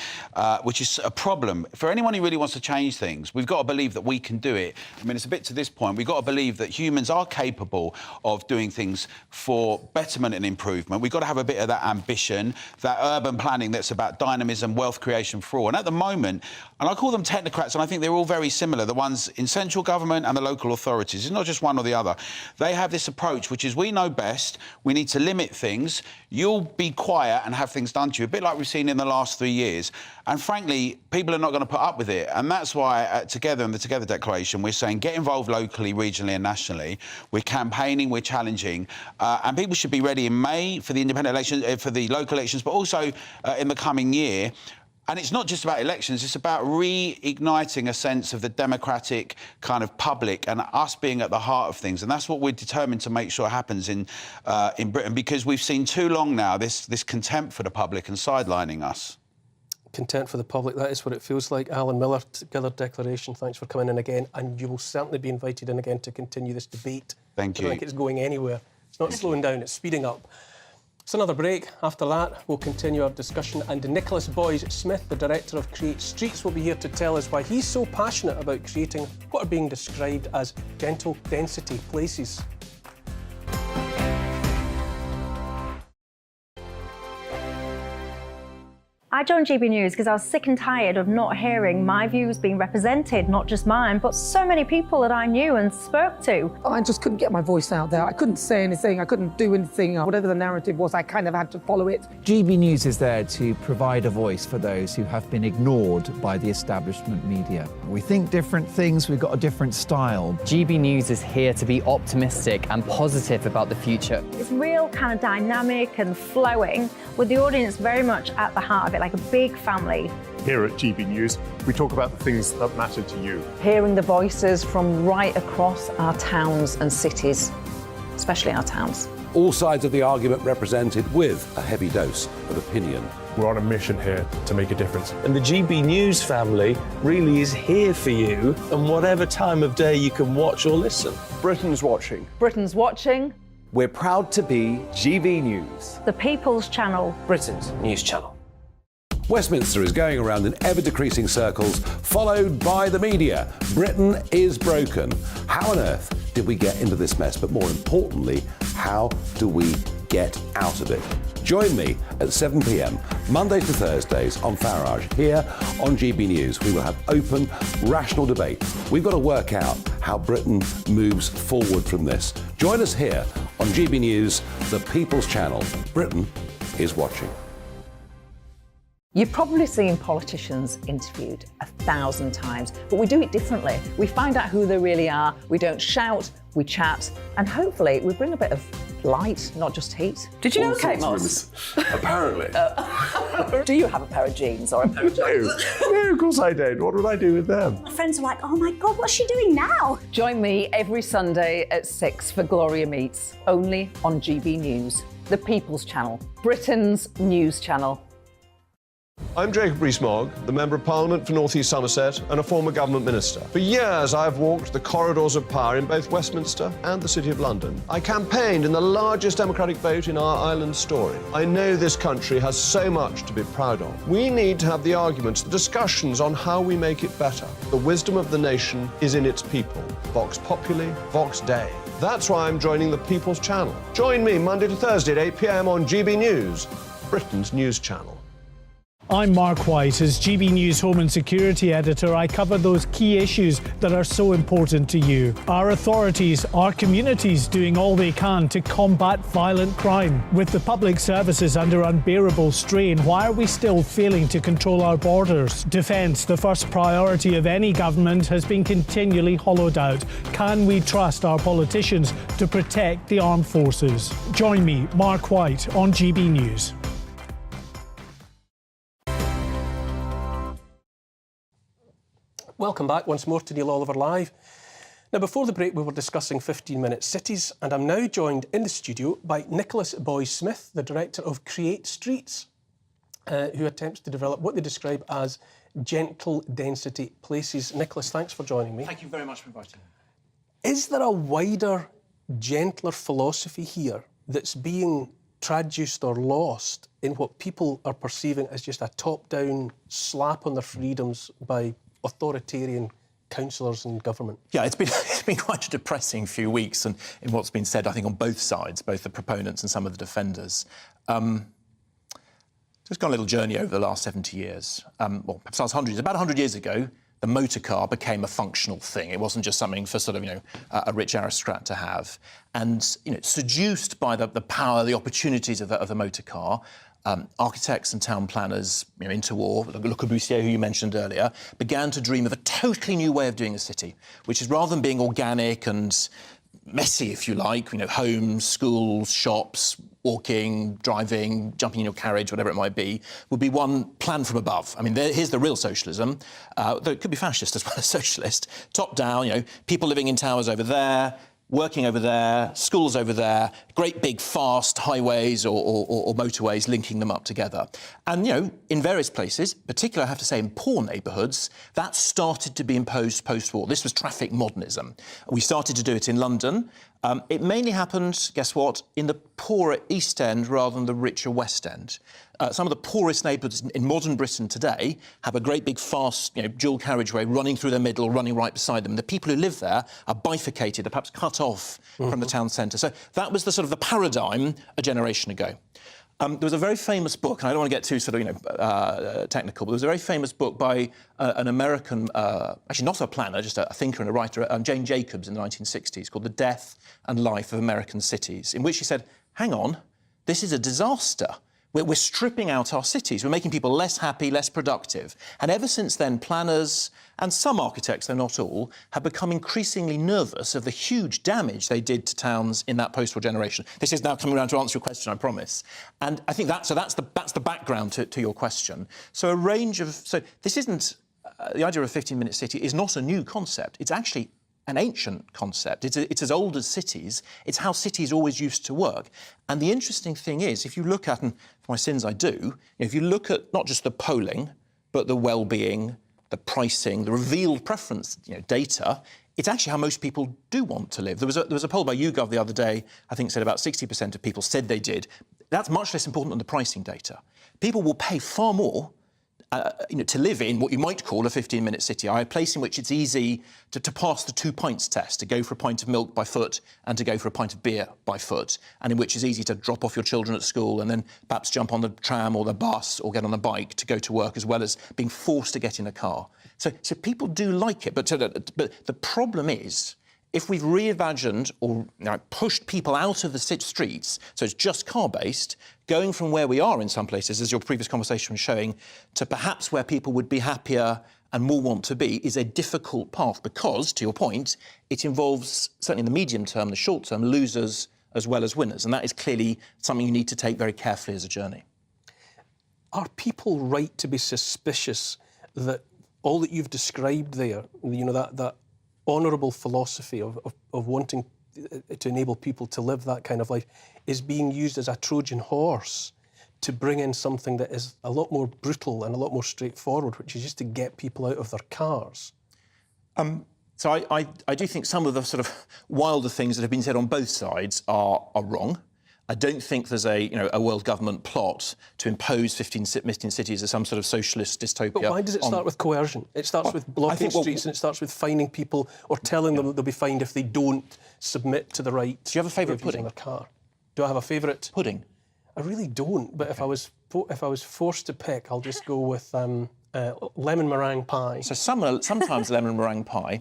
which is a problem. For anyone who really wants to change things, we've got to believe that we can do it. I mean, it's a bit to this point. We've got to believe that humans are capable of doing things for betterment and improvement. We've got to have a bit of that ambition, that urban planning that's about dynamism, wealth creation for all. And at the moment, and I call them technocrats, and I think they're all very similar, the ones in central government and the local authorities. It's not just one or the other. They have this approach, which is we know best, we need need to limit things, you'll be quiet and have things done to you, a bit like we've seen in the last 3 years. And frankly, people are not going to put up with it. And that's why Together, in the Together Declaration, we're saying get involved locally, regionally and nationally. We're campaigning, we're challenging. And people should be ready in May for the independent elections, for the local elections, but also in the coming year. And it's not just about elections, it's about reigniting a sense of the democratic kind of public and us being at the heart of things. And that's what we're determined to make sure happens in Britain, because we've seen too long now this contempt for the public and sidelining us. Contempt for the public, that is what it feels like. Alan Miller, Together Declaration, thanks for coming in again. And you will certainly be invited in again to continue this debate. Thank you. I don't think it's going anywhere. It's not slowing down, it's speeding up. It's another break. After that, we'll continue our discussion. And Nicholas Boyes-Smith, the director of Create Streets, will be here to tell us why he's so passionate about creating what are being described as gentle density places. I joined GB News because I was sick and tired of not hearing my views being represented, not just mine, but so many people that I knew and spoke to. I just couldn't get my voice out there. I couldn't say anything. I couldn't do anything. Whatever the narrative was, I kind of had to follow it. GB News is there to provide a voice for those who have been ignored by the establishment media. We think different things, we've got a different style. GB News is here to be optimistic and positive about the future. It's real kind of dynamic and flowing, with the audience very much at the heart of it, like a big family. Here at GB News, we talk about the things that matter to you. Hearing the voices from right across our towns and cities, especially our towns. All sides of the argument represented with a heavy dose of opinion. We're on a mission here to make a difference. And the GB News family really is here for you, and whatever time of day you can watch or listen. Britain's watching. Britain's watching. We're proud to be GB News. The People's Channel. Britain's news channel. Westminster is going around in ever-decreasing circles, followed by the media. Britain is broken. How on earth did we get into this mess? But more importantly, how do we get out of it? Join me at 7 p.m, Mondays to Thursdays on Farage, here on GB News. We will have open, rational debate. We've got to work out how Britain moves forward from this. Join us here on GB News, the People's Channel. Britain is watching. You've probably seen politicians interviewed 1,000 times, but we do it differently. We find out who they really are, we don't shout, we chat, and hopefully we bring a bit of light, not just heat. Did you know Kate Moss? Apparently. Do you have a pair of jeans or a pair of jeans? No, of course I don't. What would I do with them? My friends are like, oh my God, what's she doing now? Join me every Sunday at 6 for Gloria Meets, only on GB News, the People's Channel, Britain's news channel. I'm Jacob Rees-Mogg, the Member of Parliament for North East Somerset and a former government minister. For years, I've walked the corridors of power in both Westminster and the City of London. I campaigned in the largest democratic vote in our island's story. I know this country has so much to be proud of. We need to have the arguments, the discussions on how we make it better. The wisdom of the nation is in its people. Vox Populi, Vox Dei. That's why I'm joining the People's Channel. Join me Monday to Thursday at 8 p.m. on GB News, Britain's news channel. I'm Mark White. As GB News Home and Security Editor, I cover those key issues that are so important to you. Our authorities, our communities doing all they can to combat violent crime. With the public services under unbearable strain, why are we still failing to control our borders? Defence, the first priority of any government, has been continually hollowed out. Can we trust our politicians to protect the armed forces? Join me, Mark White, on GB News. Welcome back once more to Neil Oliver Live. Now, before the break, we were discussing 15-minute cities, and I'm now joined in the studio by Nicholas Boyes-Smith, the director of Create Streets, who attempts to develop what they describe as gentle density places. Nicholas, thanks for joining me. Thank you very much for inviting me. Is there a wider, gentler philosophy here that's being traduced or lost in what people are perceiving as just a top-down slap on their freedoms by authoritarian councillors and government? Yeah, it's been quite a depressing few weeks, and in what's been said, I think, on both sides, both the proponents and some of the defenders. Just gone a little journey over the last 70 years. Well, perhaps about 100 years ago, the motor car became a functional thing. It wasn't just something for sort of, a rich aristocrat to have. And, seduced by the power, the opportunities of the motor car, architects and town planners, interwar, Le Corbusier, who you mentioned earlier, began to dream of a totally new way of doing a city, which is rather than being organic and messy, if you like, homes, schools, shops, walking, driving, jumping in your carriage, whatever it might be, would be one plan from above. I mean, here's the real socialism, though it could be fascist as well as socialist. Top down, people living in towers over there, working over there, schools over there, great big fast highways or motorways linking them up together. And, in various places, particularly I have to say in poor neighbourhoods, that started to be imposed post-war. This was traffic modernism. We started to do it in London. It mainly happened, guess what, in the poorer East End rather than the richer West End. Some of the poorest neighbourhoods in modern Britain today have a great big fast, dual carriageway running through the middle, running right beside them. The people who live there are bifurcated, are perhaps cut off from the town centre. So that was the sort of the paradigm a generation ago. There was a very famous book, and I don't want to get too technical, but there was a very famous book by an American, actually not a planner, just a thinker and a writer, Jane Jacobs in the 1960s, called The Death and Life of American Cities, in which she said, hang on, this is a disaster. We're stripping out our cities. We're making people less happy, less productive. And ever since then, planners and some architects, though not all, have become increasingly nervous of the huge damage they did to towns in that post-war generation. This is now coming around to answer your question, I promise. And I think that's the background to your question. So this isn't the idea of a 15-minute city is not a new concept. It's actually an ancient concept. It's as old as cities. It's how cities always used to work. And the interesting thing is, if you look at, and for my sins I do, if you look at not just the polling, but the well-being, the pricing, the revealed preference data, it's actually how most people do want to live. There was a poll by YouGov the other day, I think said about 60% of people said they did. That's much less important than the pricing data. People will pay far more to live in what you might call a 15-minute city, a place in which it's easy to pass the 2 pints test, to go for a pint of milk by foot and to go for a pint of beer by foot, and in which it's easy to drop off your children at school and then perhaps jump on the tram or the bus or get on a bike to go to work, as well as being forced to get in a car. So people do like it, but the problem is, if we've reimagined or pushed people out of the streets, so it's just car-based, going from where we are in some places, as your previous conversation was showing, to perhaps where people would be happier and more want to be, is a difficult path because, to your point, it involves, certainly in the medium term, the short term, losers as well as winners. And that is clearly something you need to take very carefully as a journey. Are people right to be suspicious that all that you've described there, that honourable philosophy of wanting to enable people to live that kind of life is being used as a Trojan horse to bring in something that is a lot more brutal and a lot more straightforward, which is just to get people out of their cars? So I do think some of the sort of wilder things that have been said on both sides are wrong. I don't think there's a world government plot to impose 15 cities as some sort of socialist dystopia. But why does it start with coercion? It starts with blocking streets and it starts with fining people or telling them that they'll be fined if they don't submit to the right. Do you have a favourite pudding? Their car. Do I have a favourite pudding? I really don't. But if I was forced to pick, I'll just go with lemon meringue pie. So sometimes lemon meringue pie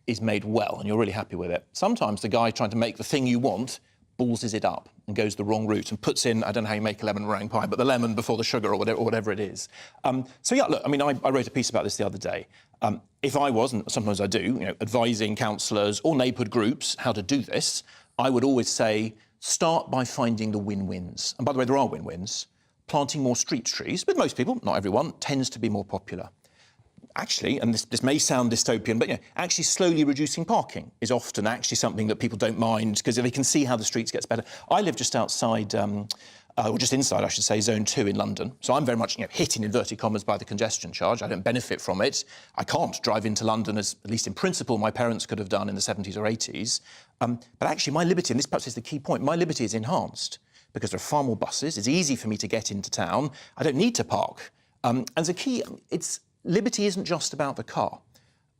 is made well, and you're really happy with it. Sometimes the guy trying to make the thing you want ballses it up and goes the wrong route and puts in, I don't know how you make a lemon meringue pie, but the lemon before the sugar or whatever it is. So yeah, look, I mean, I wrote a piece about this the other day. If I was, and sometimes I do, advising councillors or neighbourhood groups how to do this, I would always say, start by finding the win-wins. And by the way, there are win-wins. Planting more street trees, with most people, not everyone, tends to be more popular. Actually, and this may sound dystopian, but actually slowly reducing parking is often actually something that people don't mind because they can see how the streets gets better. I live just outside, or just inside, I should say, Zone 2 in London. So I'm very much hit in inverted commas by the congestion charge. I don't benefit from it. I can't drive into London as, at least in principle, my parents could have done in the 70s or 80s. But actually my liberty, and this perhaps is the key point, my liberty is enhanced because there are far more buses. It's easy for me to get into town. I don't need to park. And the key, liberty isn't just about the car.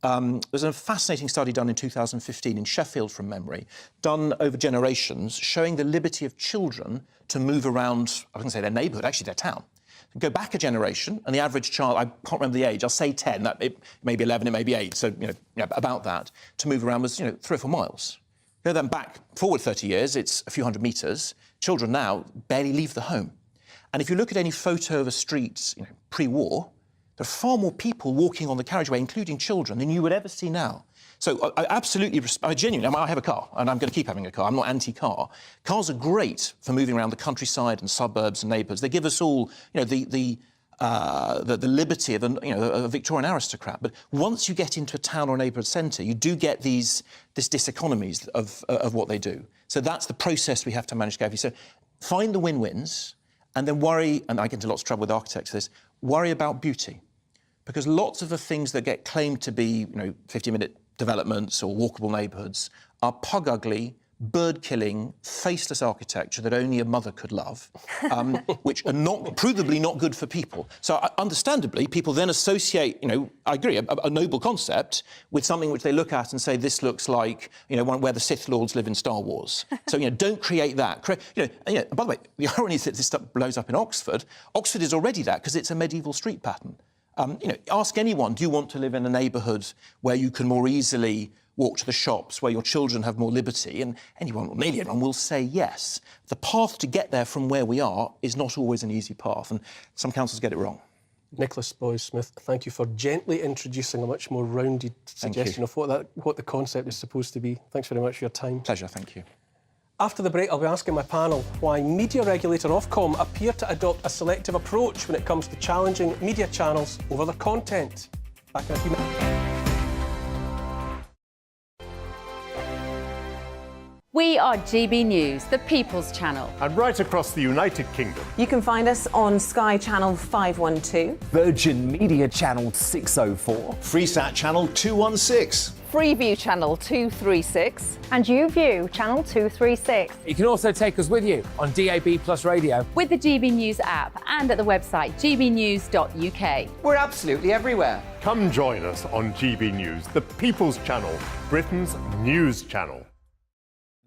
There's a fascinating study done in 2015 in Sheffield, from memory, done over generations, showing the liberty of children to move around, I wouldn't say their neighbourhood, actually their town. Go back a generation, and the average child, I can't remember the age, I'll say 10, that it may be 11, it may be 8, so, about that, to move around was, 3 or 4 miles. Go then back, forward 30 years, it's a few hundred metres. Children now barely leave the home. And if you look at any photo of a street, pre-war, there are far more people walking on the carriageway, including children, than you would ever see now. So I absolutely, I genuinely, I have a car, and I'm going to keep having a car. I'm not anti-car. Cars are great for moving around the countryside and suburbs and neighbourhoods. They give us all, the liberty of a Victorian aristocrat. But once you get into a town or neighbourhood centre, you do get this diseconomies of what they do. So that's the process we have to manage carefully. So find the win-wins, and then worry, and I get into lots of trouble with architects for this, worry about beauty. Because lots of the things that get claimed to be, 50-minute developments or walkable neighbourhoods are pug-ugly, bird-killing, faceless architecture that only a mother could love, which are provably not good for people. So, understandably, people then associate, I agree, a noble concept with something which they look at and say, this looks like, where the Sith Lords live in Star Wars. So, don't create that. By the way, the irony is that this stuff blows up in Oxford. Oxford is already that because it's a medieval street pattern. Ask anyone, do you want to live in a neighbourhood where you can more easily walk to the shops, where your children have more liberty? And nearly anyone will say yes. The path to get there from where we are is not always an easy path, and some councils get it wrong. Nicholas Boyes-Smith, thank you for gently introducing a much more rounded suggestion of what the concept is supposed to be. Thanks very much for your time. Pleasure, thank you. After the break, I'll be asking my panel why media regulator Ofcom appear to adopt a selective approach when it comes to challenging media channels over their content. Back in a few minutes. We are GB News, the People's Channel. And right across the United Kingdom. You can find us on Sky Channel 512. Virgin Media Channel 604. Freesat Channel 216. Freeview Channel 236. And YouView Channel 236. You can also take us with you on DAB+ radio. With the GB News app and at the website gbnews.uk. We're absolutely everywhere. Come join us on GB News, the People's Channel, Britain's news channel.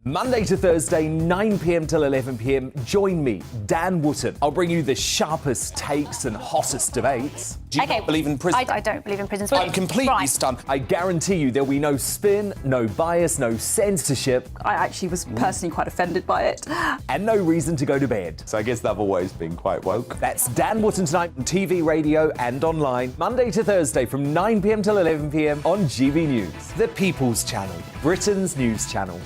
Monday to Thursday, 9 p.m. till 11 p.m. Join me, Dan Wootton. I'll bring you the sharpest takes and hottest debates. Do you not believe in prisons? I don't believe in prisons. I'm completely stunned. I guarantee you there'll be no spin, no bias, no censorship. I actually was personally quite offended by it. And no reason to go to bed. So I guess they've always been quite woke. That's Dan Wootton tonight on TV, radio and online. Monday to Thursday from 9 p.m. till 11 p.m. on GB News. The People's Channel, Britain's news channel.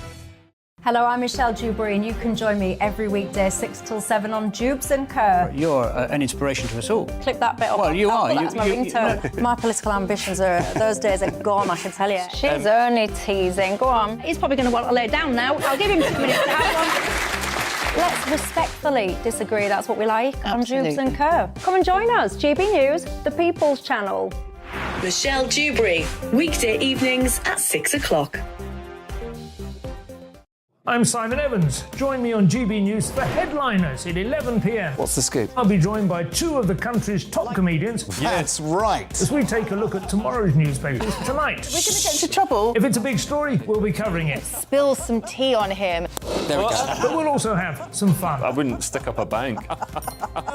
Hello, I'm Michelle Dewberry, and you can join me every weekday 6 till 7 on Jubes and Kerr. You're an inspiration to us all. Clip that bit up. Well, you are. That's my ringtone. My political ambitions those days are gone, I can tell you. She's only teasing. Go on. He's probably going to want to lay down now. I'll give him 2 minutes to have one. Let's respectfully disagree. That's what we like on Jubes and Kerr. Come and join us. GB News, the People's Channel. Michelle Dewberry, weekday evenings at 6 o'clock. I'm Simon Evans. Join me on GB News for Headliners at 11 p.m. What's the scoop? I'll be joined by 2 of the country's top comedians. That's right. As we take a look at tomorrow's newspapers tonight. We're going to get into trouble. If it's a big story, we'll be covering it. Spill some tea on him. There we go. But we'll also have some fun. I wouldn't stick up a bank.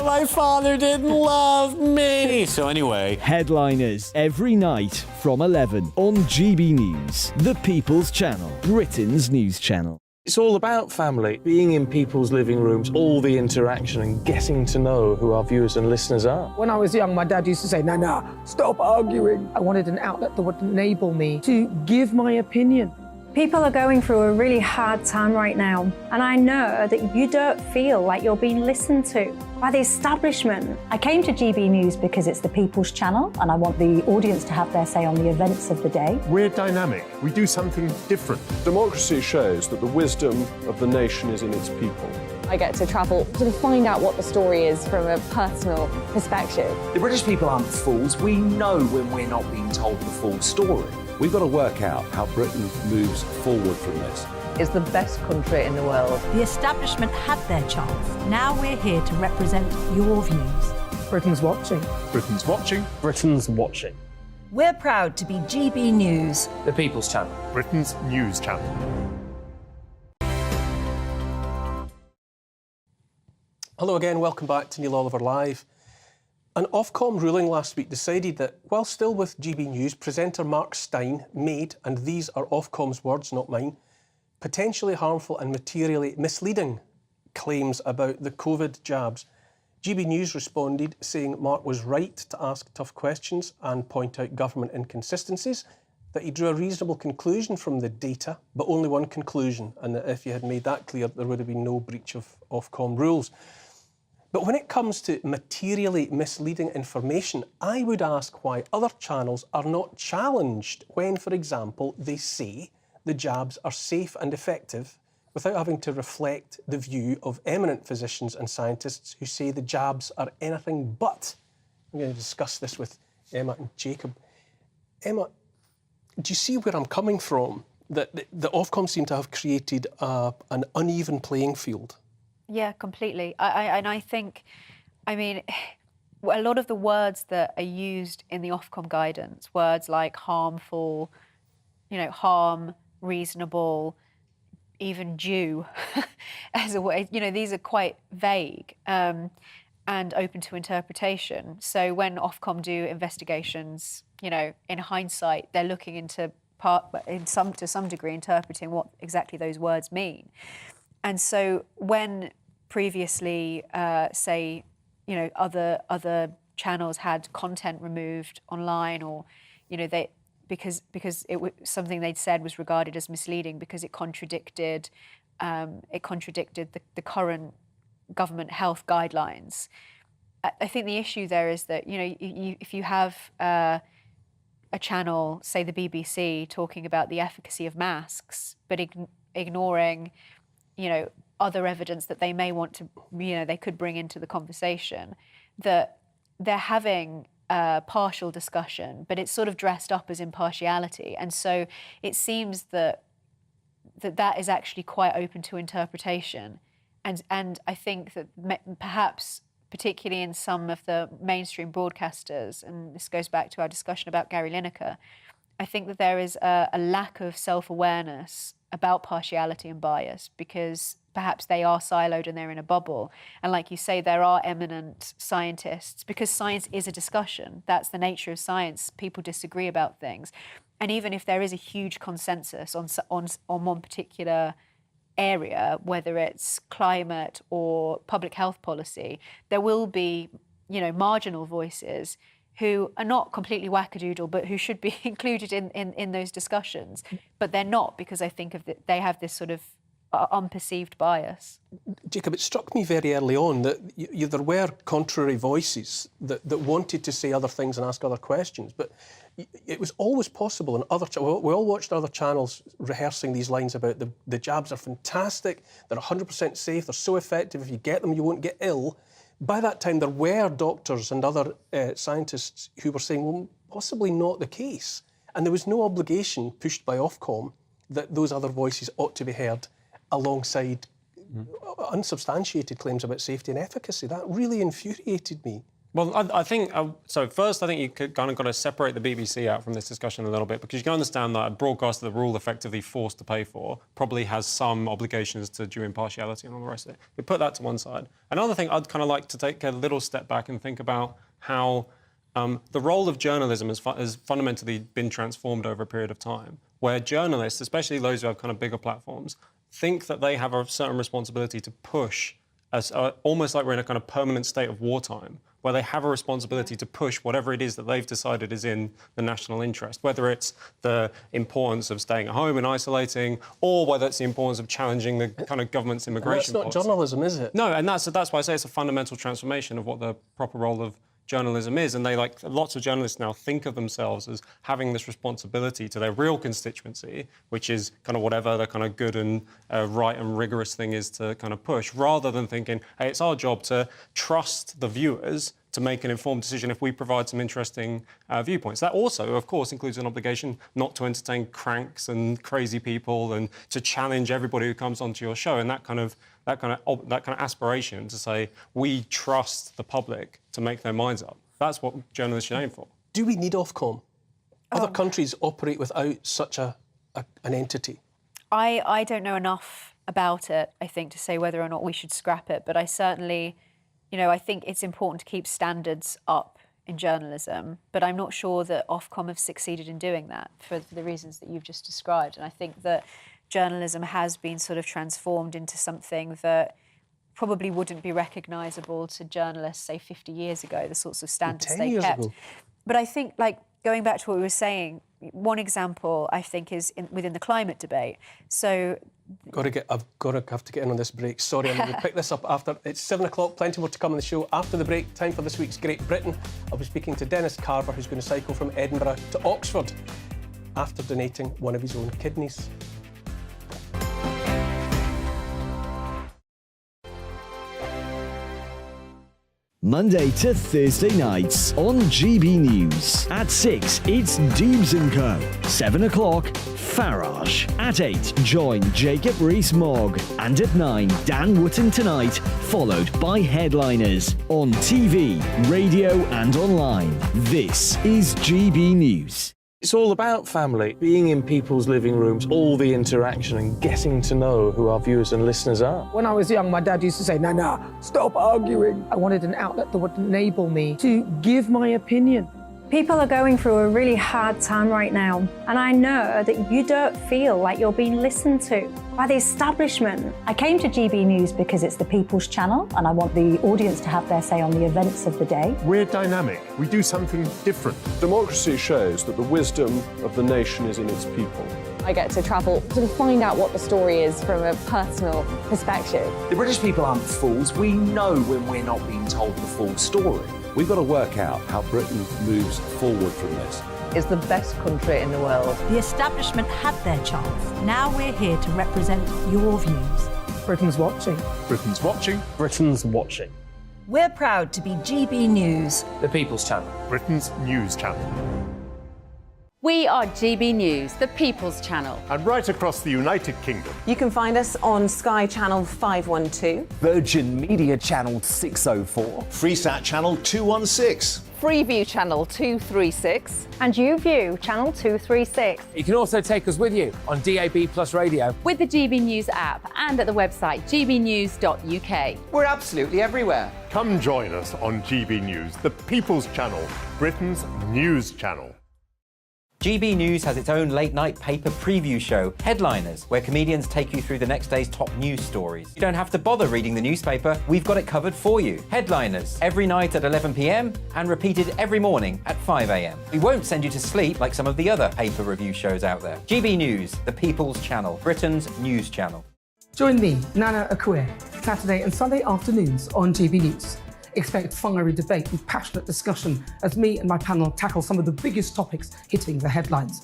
My father didn't love me. So anyway. Headliners every night from 11 on GB News, the People's Channel, Britain's news channel. It's all about family, being in people's living rooms, all the interaction and getting to know who our viewers and listeners are. When I was young, my dad used to say, "Nana, stop arguing." I wanted an outlet that would enable me to give my opinion. People are going through a really hard time right now, and I know that you don't feel like you're being listened to by the establishment. I came to GB News because it's the People's Channel, and I want the audience to have their say on the events of the day. We're dynamic. We do something different. Democracy shows that the wisdom of the nation is in its people. I get to travel to find out what the story is from a personal perspective. The British people aren't fools. We know when we're not being told the full story. We've got to work out how Britain moves forward from this. It's the best country in the world. The establishment had their chance. Now we're here to represent your views. Britain's watching. Britain's watching. Britain's watching. We're proud to be GB News, The People's Channel, Britain's news channel. Hello again, welcome back to Neil Oliver Live. An Ofcom ruling last week decided that, while still with GB News, presenter Mark Stein made, and these are Ofcom's words, not mine, potentially harmful and materially misleading claims about the COVID jabs. GB News responded saying Mark was right to ask tough questions and point out government inconsistencies, that he drew a reasonable conclusion from the data, but only one conclusion, and that if you had made that clear, there would have been no breach of Ofcom rules. But when it comes to materially misleading information, I would ask why other channels are not challenged when, for example, they say the jabs are safe and effective without having to reflect the view of eminent physicians and scientists who say the jabs are anything but. I'm going to discuss this with Emma and Jacob. Emma, do you see where I'm coming from? That the Ofcom seem to have created an uneven playing field. Yeah, completely. I think, I mean, a lot of the words that are used in the Ofcom guidance, words like harmful, harm, reasonable, even due, as a way, these are quite vague and open to interpretation. So when Ofcom do investigations, in hindsight, they're looking into to some degree interpreting what exactly those words mean. And so when previously, say, other channels had content removed online, or, because something they'd said was regarded as misleading because it contradicted the current government health guidelines. I think the issue there is that if you have a channel, say the BBC, talking about the efficacy of masks, but ignoring, other evidence that they may want to, they could bring into the conversation, that they're having a partial discussion, but it's sort of dressed up as impartiality. And so it seems that is actually quite open to interpretation. And I think that perhaps, particularly in some of the mainstream broadcasters, and this goes back to our discussion about Gary Lineker, I think that there is a lack of self-awareness about partiality and bias, because perhaps they are siloed and they're in a bubble. And like you say, there are eminent scientists, because science is a discussion. That's the nature of science. People disagree about things. And even if there is a huge consensus on one particular area, whether it's climate or public health policy, there will be, marginal voices who are not completely wackadoodle, but who should be included in those discussions. But they're not, because I think they have this sort of unperceived bias. Jacob, it struck me very early on that there were contrary voices that wanted to say other things and ask other questions, but it was always possible in other... We all watched other channels rehearsing these lines about the jabs are fantastic, they're 100% safe, they're so effective, if you get them you won't get ill. By that time, there were doctors and other scientists who were saying, well, possibly not the case. And there was no obligation pushed by Ofcom that those other voices ought to be heard alongside unsubstantiated claims about safety and efficacy. That really infuriated me. Well, I think, first, I think you kind of got to separate the BBC out from this discussion a little bit, because you can understand that a broadcaster that we're all effectively forced to pay for probably has some obligations to due impartiality and all the rest of it. We put that to one side. Another thing, I'd kind of like to take a little step back and think about how the role of journalism has fundamentally been transformed over a period of time, where journalists, especially those who have kind of bigger platforms, think that they have a certain responsibility to push, almost like we're in a kind of permanent state of wartime, where they have a responsibility to push whatever it is that they've decided is in the national interest, whether it's the importance of staying at home and isolating, or whether it's the importance of challenging the kind of government's immigration policy. That's not journalism, is it? No, and that's why I say it's a fundamental transformation of what the proper role of journalism is. And lots of journalists now think of themselves as having this responsibility to their real constituency, which is kind of whatever the kind of good and right and rigorous thing is to kind of push, rather than thinking, hey, it's our job to trust the viewers to make an informed decision if we provide some interesting viewpoints. That also, of course, includes an obligation not to entertain cranks and crazy people and to challenge everybody who comes onto your show, and that kind of aspiration to say we trust the public to make their minds up. That's what journalists should aim for. Do we need Ofcom? Other countries operate without such an entity. I don't know enough about it, I think, to say whether or not we should scrap it, but I certainly I think it's important to keep standards up in journalism, but I'm not sure that Ofcom have succeeded in doing that for the reasons that you've just described. And I think that journalism has been sort of transformed into something that probably wouldn't be recognisable to journalists, say, 50 years ago, the sorts of standards they kept. But I think, going back to what we were saying, one example, I think, is within the climate debate. So I've to get in on this break. Sorry, I'm going to pick this up after. It's 7 o'clock, plenty more to come on the show. After the break, time for this week's Great Britain. I'll be speaking to Dennis Carver, who's going to cycle from Edinburgh to Oxford after donating one of his own kidneys. Monday to Thursday nights on GB News. At 6, it's Dubes & Co. 7 o'clock, Farage. At 8, join Jacob Rees-Mogg. And at 9, Dan Wootton Tonight, followed by headliners on TV, radio and online. This is GB News. It's all about family, being in people's living rooms, all the interaction and getting to know who our viewers and listeners are. When I was young, my dad used to say, no, stop arguing. I wanted an outlet that would enable me to give my opinion. People are going through a really hard time right now, and I know that you don't feel like you're being listened to by the establishment. I came to GB News because it's the People's Channel, and I want the audience to have their say on the events of the day. We're dynamic. We do something different. Democracy shows that the wisdom of the nation is in its people. I get to travel to find out what the story is from a personal perspective. The British people aren't fools. We know when we're not being told the full story. We've got to work out how Britain moves forward from this. It's the best country in the world. The establishment had their chance. Now we're here to represent your views. Britain's watching. Britain's watching. Britain's watching. We're proud to be GB News. The People's Channel. Britain's news channel. We are GB News, the People's Channel. And right across the United Kingdom. You can find us on Sky Channel 512. Virgin Media Channel 604. Freesat Channel 216. Freeview Channel 236. And YouView Channel 236. You can also take us with you on DAB+ radio. With the GB News app and at the website gbnews.uk. We're absolutely everywhere. Come join us on GB News, the People's Channel, Britain's news channel. GB News has its own late-night paper preview show, Headliners, where comedians take you through the next day's top news stories. You don't have to bother reading the newspaper, we've got it covered for you. Headliners, every night at 11 p.m. and repeated every morning at 5 a.m. We won't send you to sleep like some of the other paper review shows out there. GB News, the People's Channel, Britain's news channel. Join me, Nana Akue, Saturday and Sunday afternoons on GB News. Expect fiery debate and passionate discussion as me and my panel tackle some of the biggest topics hitting the headlines.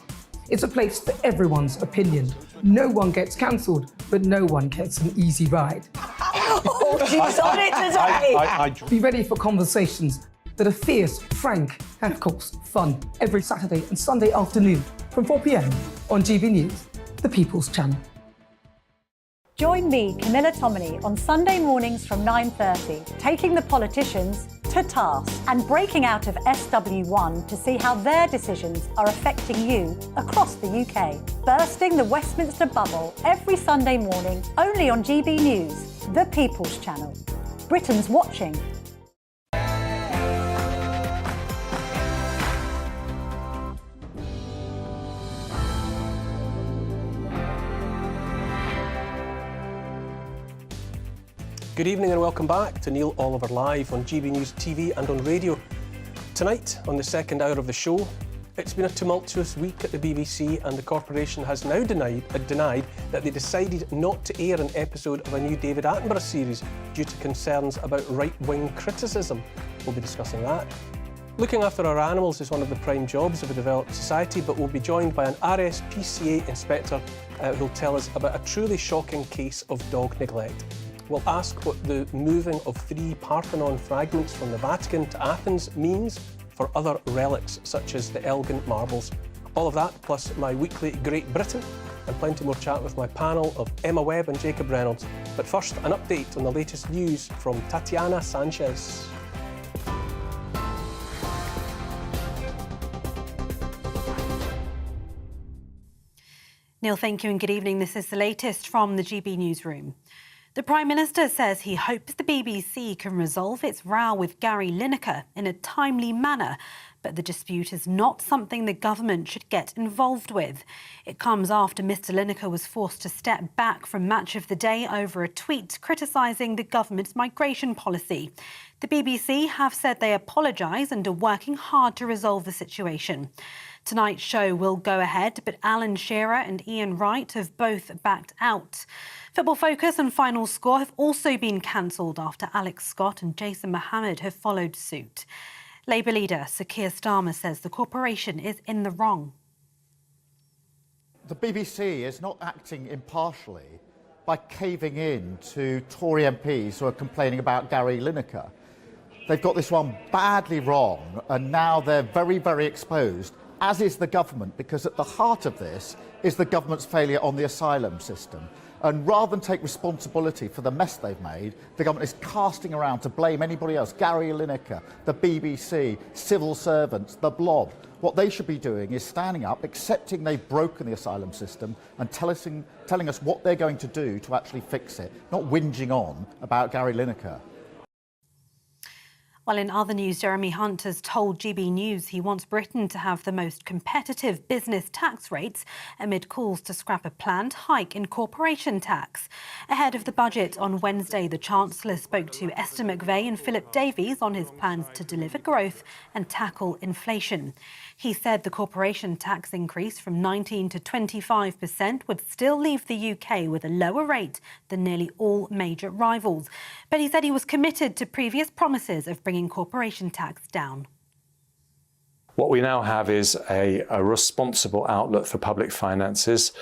It's a place for everyone's opinion. No one gets cancelled, but no one gets an easy ride. Oh, she's on it today! Be ready for conversations that are fierce, frank, and of course, fun. Every Saturday and Sunday afternoon from 4 p.m. on GB News, the People's Channel. Join me, Camilla Tominey, on Sunday mornings from 9:30, taking the politicians to task and breaking out of SW1 to see how their decisions are affecting you across the UK. Bursting the Westminster bubble every Sunday morning, only on GB News, the People's Channel. Britain's watching. Good evening and welcome back to Neil Oliver Live on GB News TV and on radio. Tonight, on the second hour of the show, it's been a tumultuous week at the BBC and the corporation has now denied that they decided not to air an episode of a new David Attenborough series due to concerns about right-wing criticism. We'll be discussing that. Looking after our animals is one of the prime jobs of a developed society, but we'll be joined by an RSPCA inspector who'll tell us about a truly shocking case of dog neglect. We'll ask what the moving of 3 Parthenon fragments from the Vatican to Athens means for other relics such as the Elgin marbles. All of that, plus my weekly Great Britain, and plenty more chat with my panel of Emma Webb and Jacob Reynolds. But first, an update on the latest news from Tatiana Sanchez. Neil, thank you and good evening. This is the latest from the GB newsroom. The Prime Minister says he hopes the BBC can resolve its row with Gary Lineker in a timely manner, but the dispute is not something the government should get involved with. It comes after Mr Lineker was forced to step back from Match of the Day over a tweet criticising the government's migration policy. The BBC have said they apologise and are working hard to resolve the situation. Tonight's show will go ahead, but Alan Shearer and Ian Wright have both backed out. Football Focus and Final Score have also been cancelled after Alex Scott and Jason Mohammed have followed suit. Labour leader Sir Keir Starmer says the corporation is in the wrong. The BBC is not acting impartially by caving in to Tory MPs who are complaining about Gary Lineker. They've got this one badly wrong, and now they're very, very exposed, as is the government, because at the heart of this is the government's failure on the asylum system. And rather than take responsibility for the mess they've made, the government is casting around to blame anybody else, Gary Lineker, the BBC, civil servants, the Blob. What they should be doing is standing up, accepting they've broken the asylum system and telling us what they're going to do to actually fix it, not whinging on about Gary Lineker. Well, in other news, Jeremy Hunt has told GB News he wants Britain to have the most competitive business tax rates amid calls to scrap a planned hike in corporation tax. Ahead of the budget on Wednesday, the Chancellor spoke to Esther McVey and Philip Davies on his plans to deliver growth and tackle inflation. He said the corporation tax increase from 19% to 25% would still leave the UK with a lower rate than nearly all major rivals. But he said he was committed to previous promises of bringing corporation tax down. What we now have is a responsible outlook for public finances.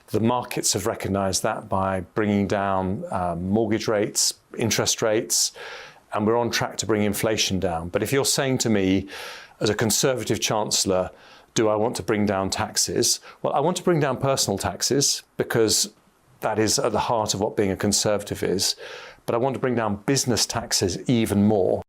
The markets have recognised that by bringing down mortgage rates, interest rates, and we're on track to bring inflation down. But if you're saying to me, as a Conservative Chancellor, do I want to bring down taxes? Well, I want to bring down personal taxes because that is at the heart of what being a Conservative is. But I want to bring down business taxes even more.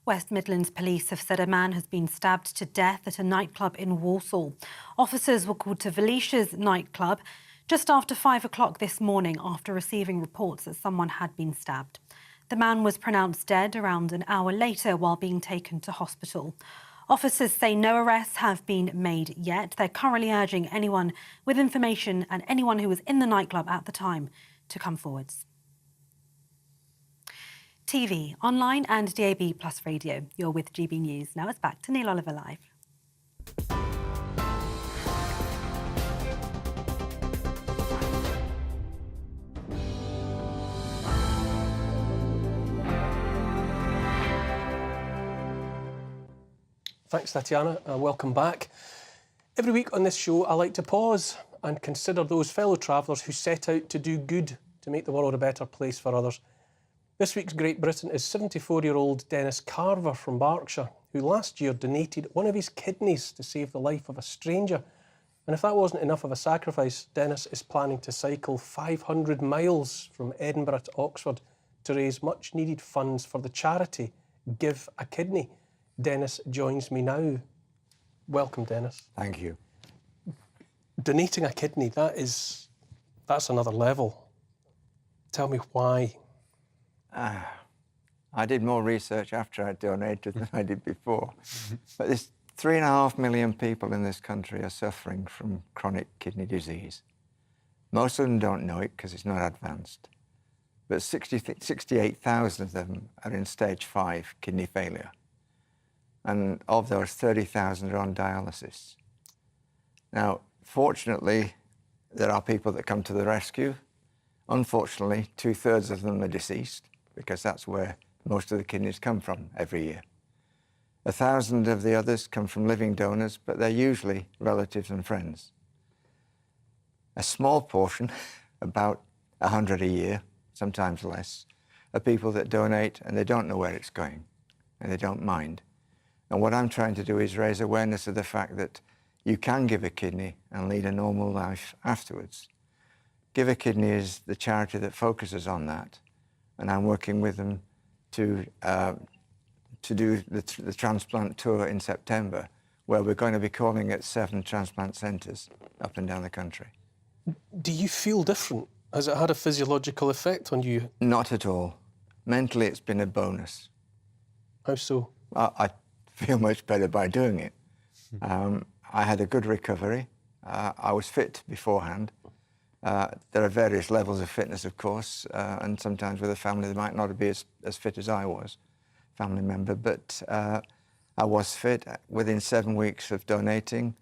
West Midlands Police have said a man has been stabbed to death at a nightclub in Walsall. Officers were called to Velicia's nightclub just after 5 o'clock this morning after receiving reports that someone had been stabbed. The man was pronounced dead around an hour later while being taken to hospital. Officers say no arrests have been made yet. They're currently urging anyone with information and anyone who was in the nightclub at the time to come forwards. TV, online and DAB plus radio. You're with GB News. Now it's back to Neil Oliver Live. Thanks, Tatiana, and welcome back. Every week on this show, I like to pause and consider those fellow travellers who set out to do good, to make the world a better place for others. This week's Great Britain is 74-year-old Dennis Carver from Berkshire, who last year donated one of his kidneys to save the life of a stranger. And if that wasn't enough of a sacrifice, Dennis is planning to cycle 500 miles from Edinburgh to Oxford to raise much-needed funds for the charity Give a Kidney. Dennis joins me now. Welcome, Dennis. Thank you. Donating a kidney, that's another level. Tell me why. I did more research after I donated than I did before. But there's 3.5 million people in this country are suffering from chronic kidney disease. Most of them don't know it because it's not advanced. But 68,000 of them are in stage 5 kidney failure. And of those, 30,000 are on dialysis. Now, fortunately, there are people that come to the rescue. Unfortunately, 2/3 of them are deceased, because that's where most of the kidneys come from every year. 1,000 of the others come from living donors, but they're usually relatives and friends. A small portion, about 100 a year, sometimes less, are people that donate and they don't know where it's going, and they don't mind. And what I'm trying to do is raise awareness of the fact that you can give a kidney and lead a normal life afterwards. Give a Kidney is the charity that focuses on that, and I'm working with them to do the transplant tour in September, where we're going to be calling at 7 transplant centres up and down the country. Do you feel different Has it had a physiological effect on you? Not at all. Mentally, it's been a bonus. How so? I feel much better by doing it. I had a good recovery. I was fit beforehand. There are various levels of fitness, of course, and sometimes with a family they might not be as fit as I was, family member, but I was fit. Within 7 weeks of donating,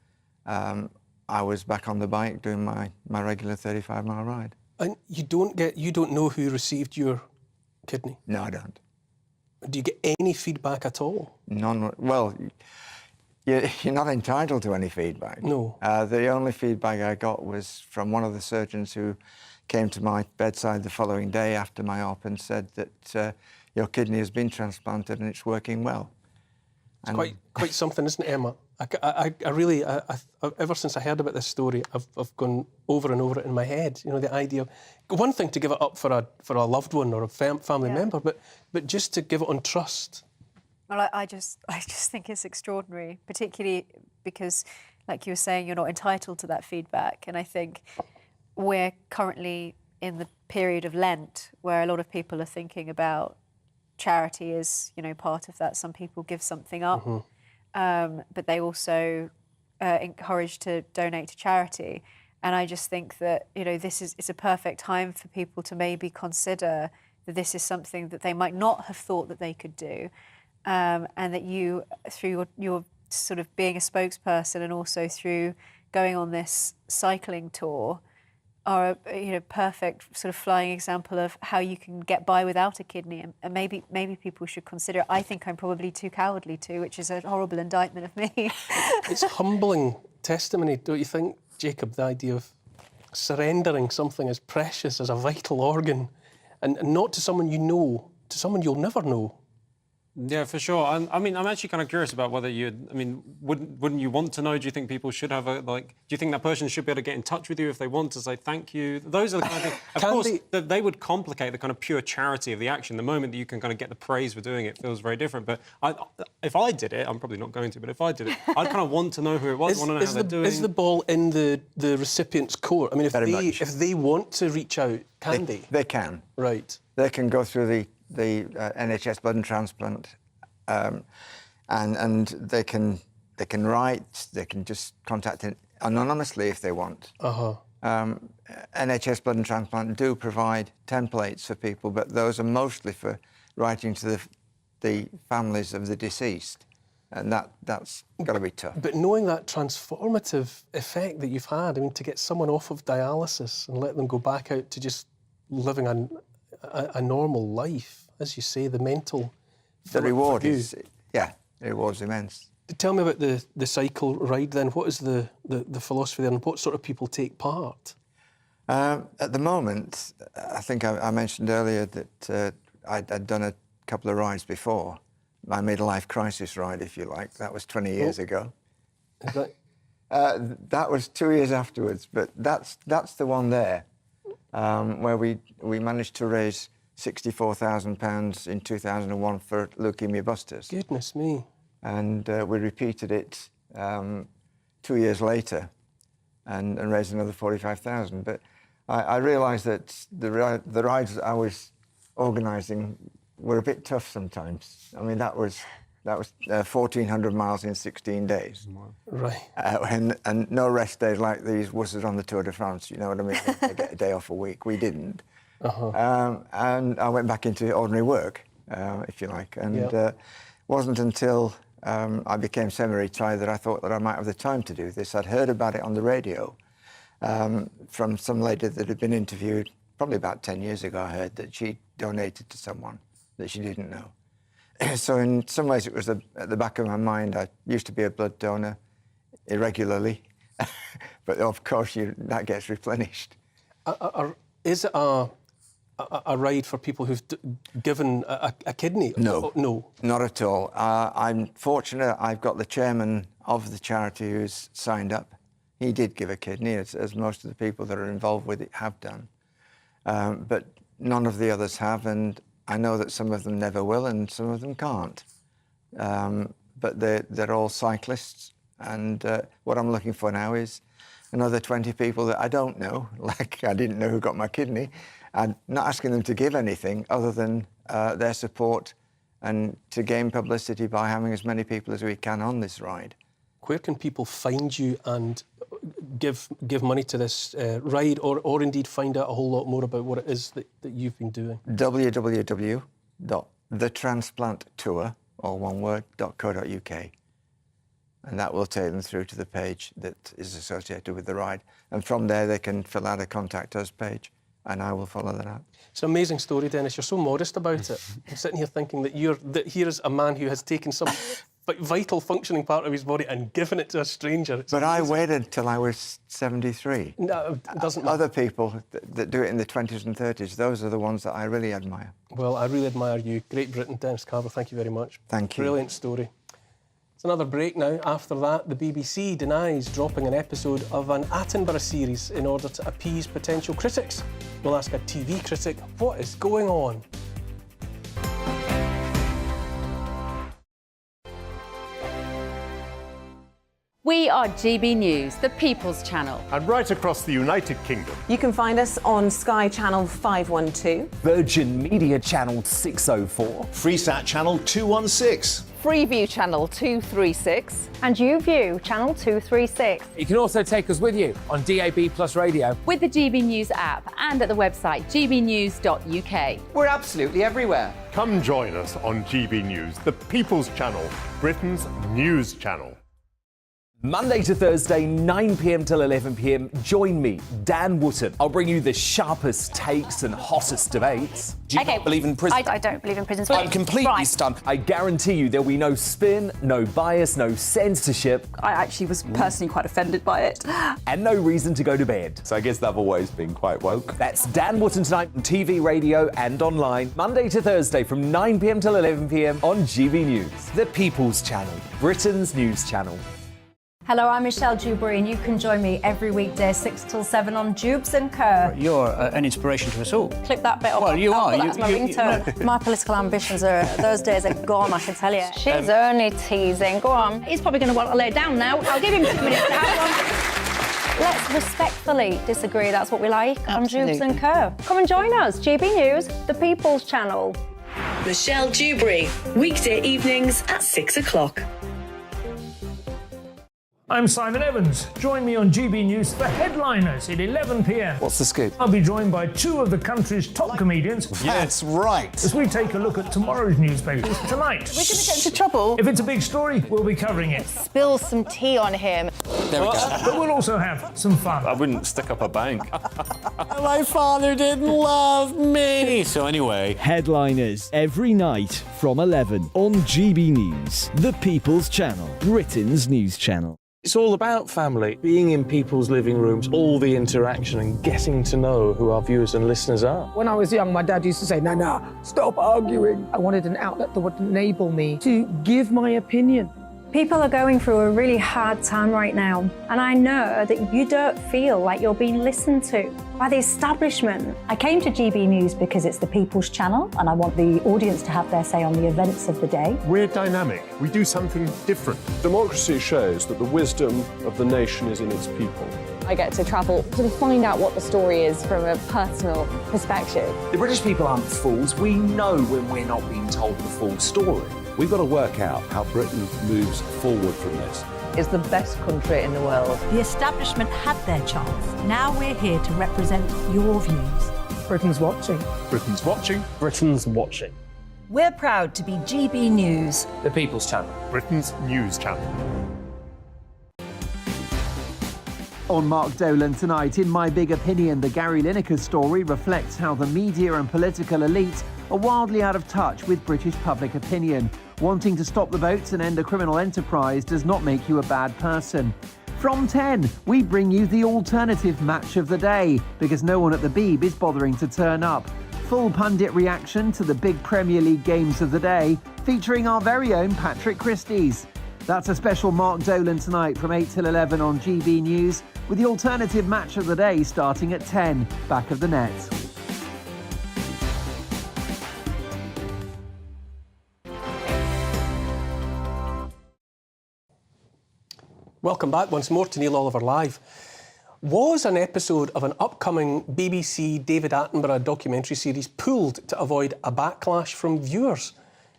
I was back on the bike doing my regular 35-mile ride. And you don't know who received your kidney? No, I don't. Do you get any feedback at all? None. Well, you're not entitled to any feedback. No. The only feedback I got was from one of the surgeons who came to my bedside the following day after my op and said that your kidney has been transplanted and it's working well. It's quite something, isn't it, Emma? I really, ever since I heard about this story, I've gone over and over it in my head. You know, the idea of one thing to give it up for a loved one or a family member, but just to give it on trust. Well, I just think it's extraordinary, particularly because, like you were saying, you're not entitled to that feedback. And I think we're currently in the period of Lent where a lot of people are thinking about charity as, you know, part of that. Some people give something up, but they also encourage to donate to charity. And I just think that, you know, it's a perfect time for people to maybe consider that this is something that they might not have thought that they could do. And that you, through your sort of being a spokesperson and also through going on this cycling tour, are a perfect sort of flying example of how you can get by without a kidney, and maybe people should consider it. I think I'm probably too cowardly to, which is a horrible indictment of me. It's humbling testimony, don't you think, Jacob, the idea of surrendering something as precious as a vital organ, and not to someone you know, to someone you'll never know. Yeah, for sure. I mean, I'm actually kind of curious about whether wouldn't you want to know? Do you think people should have do you think that person should be able to get in touch with you if they want to say thank you? Those are the kind of things. Of course, they would complicate the kind of pure charity of the action. The moment that you can kind of get the praise for doing it feels very different. But if I did it, I'm probably not going to, but if I did it, I'd kind of want to know who it was, want to know how they're doing. Is the ball in the recipient's court? I mean, if they want to reach out, can they? They can. Right. They can go through the NHS blood and transplant, and they can write. They can just contact it anonymously if they want. NHS blood and transplant do provide templates for people, but those are mostly for writing to the families of the deceased, and that's got to be tough. But knowing that transformative effect that you've had, I mean, to get someone off of dialysis and let them go back out to just living a normal life, as you say, the mental... The reward is, the reward's immense. Tell me about the cycle ride then. What is the philosophy there, and what sort of people take part? At the moment, I think I mentioned earlier that I'd done a couple of rides before. My midlife crisis ride, if you like. That was 20 years ago. Is that... that was 2 years afterwards, but that's the one there. Where we managed to raise £64,000 in 2001 for Leukemia Busters. Goodness me. And we repeated it 2 years later and raised another 45,000. But I realised that the rides that I was organising were a bit tough sometimes. I mean, that was 1,400 miles in 16 days. Right. And no rest days like these wusses on the Tour de France, you know what I mean? They get a day off a week. We didn't. And I went back into ordinary work, if you like. And it wasn't until I became semi-retired that I thought that I might have the time to do this. I'd heard about it on the radio from some lady that had been interviewed probably about 10 years ago. I heard that she donated to someone that she didn't know. So in some ways it was at the back of my mind. I used to be a blood donor irregularly, but of course that gets replenished. Is it a ride for people who've given a kidney? No. No. Not at all. I'm fortunate I've got the chairman of the charity who's signed up. He did give a kidney, as most of the people that are involved with it have done. But none of the others have, and I know that some of them never will and some of them can't. But they're all cyclists, and what I'm looking for now is another 20 people that I don't know, like I didn't know who got my kidney, and not asking them to give anything other than their support and to gain publicity by having as many people as we can on this ride. Where can people find you and give money to this ride, or indeed find out a whole lot more about what it is that you've been doing? www.thetransplanttour, all one word, .co.uk. And that will take them through to the page that is associated with the ride. And from there, they can fill out a contact us page, and I will follow that up. It's an amazing story, Dennis. You're so modest about it. I'm sitting here thinking that here's a man who has taken some vital functioning part of his body and given it to a stranger. But I waited till I was 73. No, it doesn't matter. Other people that do it in the 20s and 30s, those are the ones that I really admire. Well, I really admire you. Great Britain, Dennis Carver, thank you very much. Thank you. Brilliant story. It's another break now. After that, the BBC denies dropping an episode of an Attenborough series in order to appease potential critics. We'll ask a TV critic, what is going on? We are GB News, the People's Channel. And right across the United Kingdom. You can find us on Sky Channel 512. Virgin Media Channel 604. Freesat Channel 216. Freeview Channel 236. And YouView Channel 236. You can also take us with you on DAB Plus Radio. With the GB News app and at the website gbnews.uk. We're absolutely everywhere. Come join us on GB News, the People's Channel, Britain's news channel. Monday to Thursday, 9 p.m. till 11 p.m. Join me, Dan Wootton. I'll bring you the sharpest takes and hottest debates. Do you not believe in prison? I don't believe in prison. I'm completely stunned. I guarantee you there'll be no spin, no bias, no censorship. I actually was personally quite offended by it. And no reason to go to bed. So I guess they've always been quite woke. That's Dan Wootton tonight on TV, radio and online. Monday to Thursday from 9 p.m. till 11 p.m. on GB News. The People's Channel, Britain's news channel. Hello, I'm Michelle Dewberry, and you can join me every weekday 6 till 7 on Jubes and Kerr. You're an inspiration to us all. Clip that bit up. Well, you are. That's my ringtone. My political ambitions those days are gone, I can tell you. She's only teasing. Go on. He's probably going to want to lay down now. I'll give him 2 minutes to have one. Let's respectfully disagree. That's what we like on Jubes and Kerr. Come and join us. GB News, the People's Channel. Michelle Dewberry, weekday evenings at 6 o'clock. I'm Simon Evans. Join me on GB News for Headliners at 11 p.m. What's the scoop? I'll be joined by 2 of the country's top comedians. That's right. As we take a look at tomorrow's newspapers tonight. We're going to get into trouble. If it's a big story, we'll be covering it. Spill some tea on him. There we go. But we'll also have some fun. I wouldn't stick up a bank. My father didn't love me. So anyway. Headliners every night from 11 on GB News, the People's Channel, Britain's news channel. It's all about family, being in people's living rooms, all the interaction and getting to know who our viewers and listeners are. When I was young, my dad used to say, "Nana, stop arguing." I wanted an outlet that would enable me to give my opinion. People are going through a really hard time right now, and I know that you don't feel like you're being listened to by the establishment. I came to GB News because it's the People's Channel, and I want the audience to have their say on the events of the day. We're dynamic. We do something different. Democracy shows that the wisdom of the nation is in its people. I get to travel to find out what the story is from a personal perspective. The British people aren't fools. We know when we're not being told the full story. We've got to work out how Britain moves forward from this. It's the best country in the world. The establishment had their chance. Now we're here to represent your views. Britain's watching. Britain's watching. Britain's watching. We're proud to be GB News, The People's Channel, Britain's news channel. On Mark Dolan tonight, in My Big Opinion, the Gary Lineker story reflects how the media and political elite are wildly out of touch with British public opinion. Wanting to stop the votes and end a criminal enterprise does not make you a bad person. From 10, we bring you the alternative match of the day, because no one at the Beeb is bothering to turn up. Full pundit reaction to the big Premier League games of the day, featuring our very own Patrick Christie's. That's a special Mark Dolan tonight from 8 till 11 on GB News, with the alternative match of the day starting at 10, back of the net. Welcome back once more to Neil Oliver Live. Was an episode of an upcoming BBC David Attenborough documentary series pulled to avoid a backlash from viewers?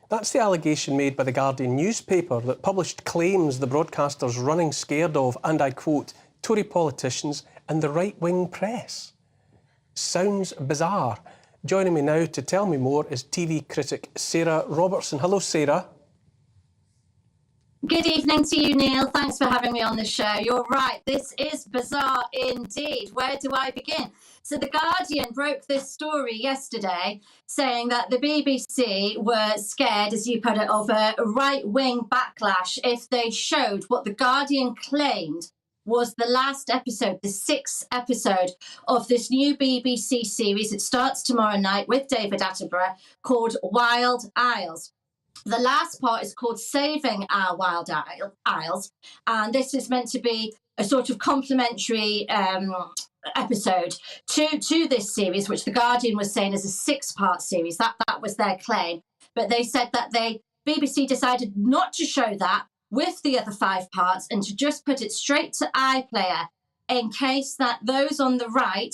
That's the allegation made by the Guardian newspaper that published claims the broadcaster's running scared of, and I quote, Tory politicians and the right-wing press. Sounds bizarre. Joining me now to tell me more is TV critic Sarah Robertson. Hello, Sarah. Good evening to you, Neil. Thanks for having me on the show. You're right, this is bizarre indeed. Where do I begin? So The Guardian broke this story yesterday saying that the BBC were scared, as you put it, of a right-wing backlash if they showed what The Guardian claimed was the last episode, the 6th episode of this new BBC series. It starts tomorrow night with David Attenborough, called Wild Isles. The last part is called Saving Our Wild Isles, and this is meant to be a sort of complementary episode to this series, which The Guardian was saying is a 6-part series. That was their claim. But they said that BBC decided not to show that with the other 5 parts and to just put it straight to iPlayer in case that those on the right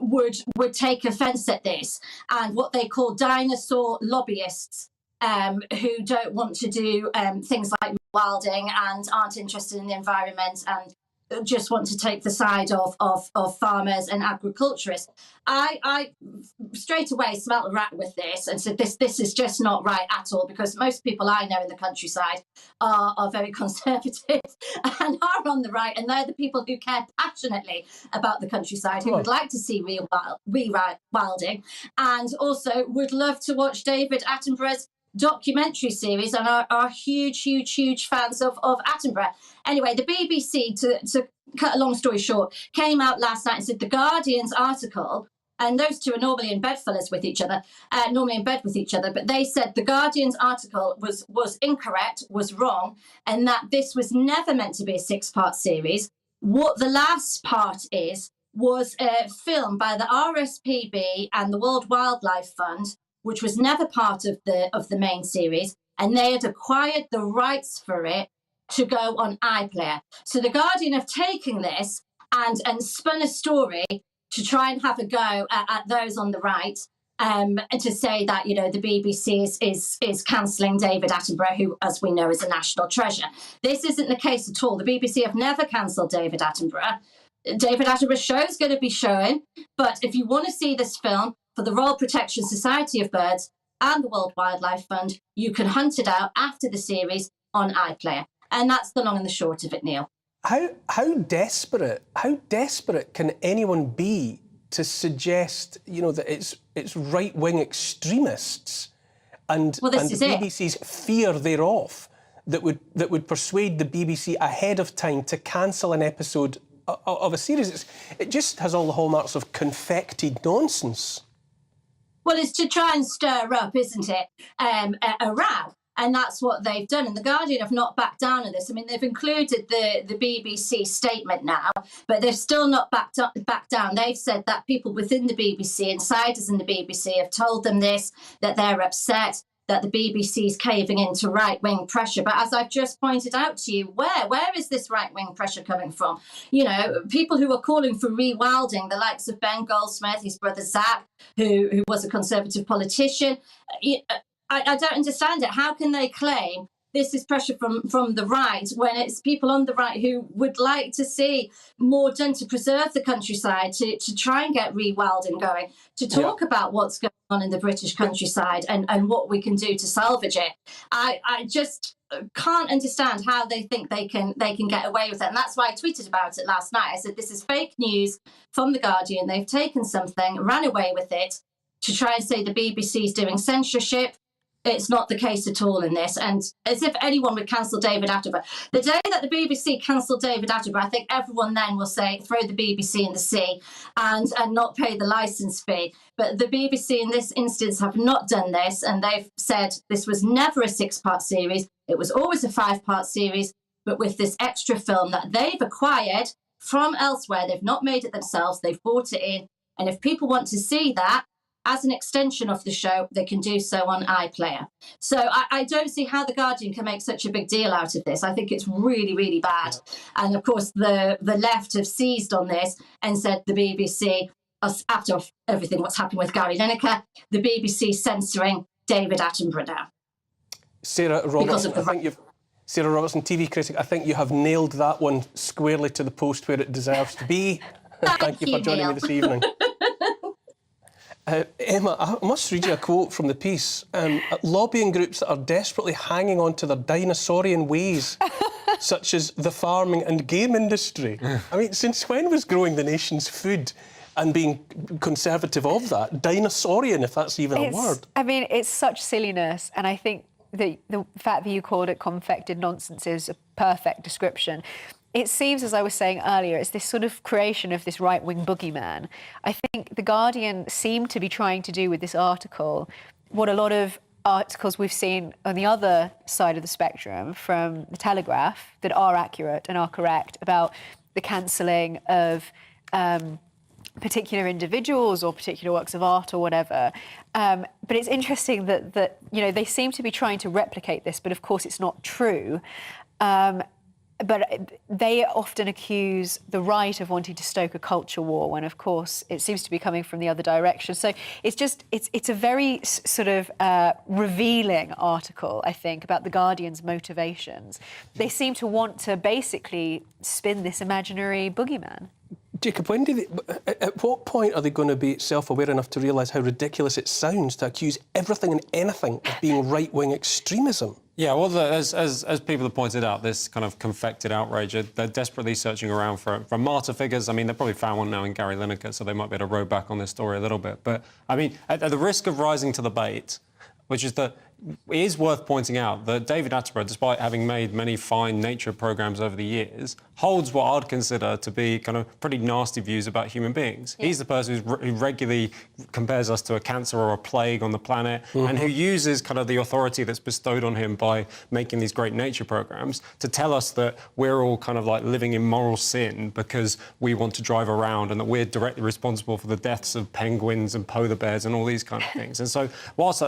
would take offence at this, and what they call dinosaur lobbyists who don't want to do things like wilding and aren't interested in the environment and just want to take the side of farmers and agriculturists. I straight away smelt a rat with this and said this is just not right at all, because most people I know in the countryside are very conservative and are on the right, and they're the people who care passionately about the countryside, who would like to see rewilding and also would love to watch David Attenborough's documentary series and are huge fans of Attenborough. Anyway, the BBC, to cut a long story short, came out last night and said The Guardian's article, and those two are normally in bed with each other, but they said The Guardian's article was incorrect, was wrong, and that this was never meant to be a 6-part series. What the last part was a film by the RSPCA and the World Wildlife Fund, which was never part of the main series, and they had acquired the rights for it to go on iPlayer. So The Guardian have taken this and spun a story to try and have a go at those on the right, and to say that, you know, the BBC is cancelling David Attenborough, who, as we know, is a national treasure. This isn't the case at all. The BBC have never cancelled David Attenborough. David Attenborough's show is going to be showing, but if you want to see this film for the Royal Protection Society of Birds and the World Wildlife Fund, you can hunt it out after the series on iPlayer. And that's the long and the short of it, Neil. How desperate can anyone be to suggest, you know, that it's right-wing extremists and the BBC's fear thereof that would persuade the BBC ahead of time to cancel an episode of a series? It just has all the hallmarks of confected nonsense. Well, it's to try and stir up, isn't it, a row. And that's what they've done. And The Guardian have not backed down on this. I mean, they've included the BBC statement now, but they've still not backed down. They've said that people within the BBC, insiders in the BBC, have told them this, that they're upset, that the BBC is caving into right-wing pressure. But as I've just pointed out to you, where is this right-wing pressure coming from? You know, people who are calling for rewilding, the likes of Ben Goldsmith, his brother Zach, who was a Conservative politician. I don't understand it. How can they claim this is pressure from the right when it's people on the right who would like to see more done to preserve the countryside, to try and get rewilding going, to talk about what's going on in the British countryside and what we can do to salvage it? I just can't understand how they think they can get away with it. And that's why I tweeted about it last night. I said, this is fake news from The Guardian. They've taken something, ran away with it to try and say the BBC is doing censorship. It's not the case at all in this. And as if anyone would cancel David Attenborough. The day that the BBC cancelled David Attenborough, I think everyone then will say, throw the BBC in the sea and not pay the licence fee. But the BBC in this instance have not done this. And they've said this was never a 6-part series. It was always a 5-part series, but with this extra film that they've acquired from elsewhere. They've not made it themselves. They've bought it in. And if people want to see that, as an extension of the show, they can do so on iPlayer. So I don't see how The Guardian can make such a big deal out of this. I think it's really, really bad. And of course, the left have seized on this and said the BBC, after everything what's happened with Gary Lineker, the BBC censoring David Attenborough now. Sarah Robertson, Sarah Robertson, TV critic, I think you have nailed that one squarely to the post where it deserves to be. Thank you for joining me this evening. Emma, I must read you a quote from the piece. Lobbying groups that are desperately hanging on to their dinosaurian ways, such as the farming and game industry. I mean, since when was growing the nation's food and being conservative of that dinosaurian, if that's even a word? I mean, it's such silliness, and I think the fact that you called it confected nonsense is a perfect description. It seems, as I was saying earlier, it's this sort of creation of this right-wing boogeyman. I think The Guardian seemed to be trying to do with this article what a lot of articles we've seen on the other side of the spectrum from The Telegraph that are accurate and are correct about the cancelling of particular individuals or particular works of art or whatever. But it's interesting that you know, they seem to be trying to replicate this, but of course it's not true. But they often accuse the right of wanting to stoke a culture war when, of course, it seems to be coming from the other direction. So it's a very sort of revealing article, I think, about The Guardian's motivations. They seem to want to basically spin this imaginary boogeyman. Jacob, at what point are they going to be self-aware enough to realise how ridiculous it sounds to accuse everything and anything of being right-wing extremism? Yeah, well, as people have pointed out, this kind of confected outrage, they're desperately searching around for martyr figures. I mean, they've probably found one now in Gary Lineker, so they might be able to row back on this story a little bit. But, I mean, at the risk of rising to the bait, which is that it is worth pointing out that David Attenborough, despite having made many fine nature programmes over the years, holds what I'd consider to be kind of pretty nasty views about human beings. Yeah. He's the person who regularly compares us to a cancer or a plague on the planet, and who uses kind of the authority that's bestowed on him by making these great nature programmes to tell us that we're all kind of like living in moral sin because we want to drive around and that we're directly responsible for the deaths of penguins and polar bears and all these kind of things. And so whilst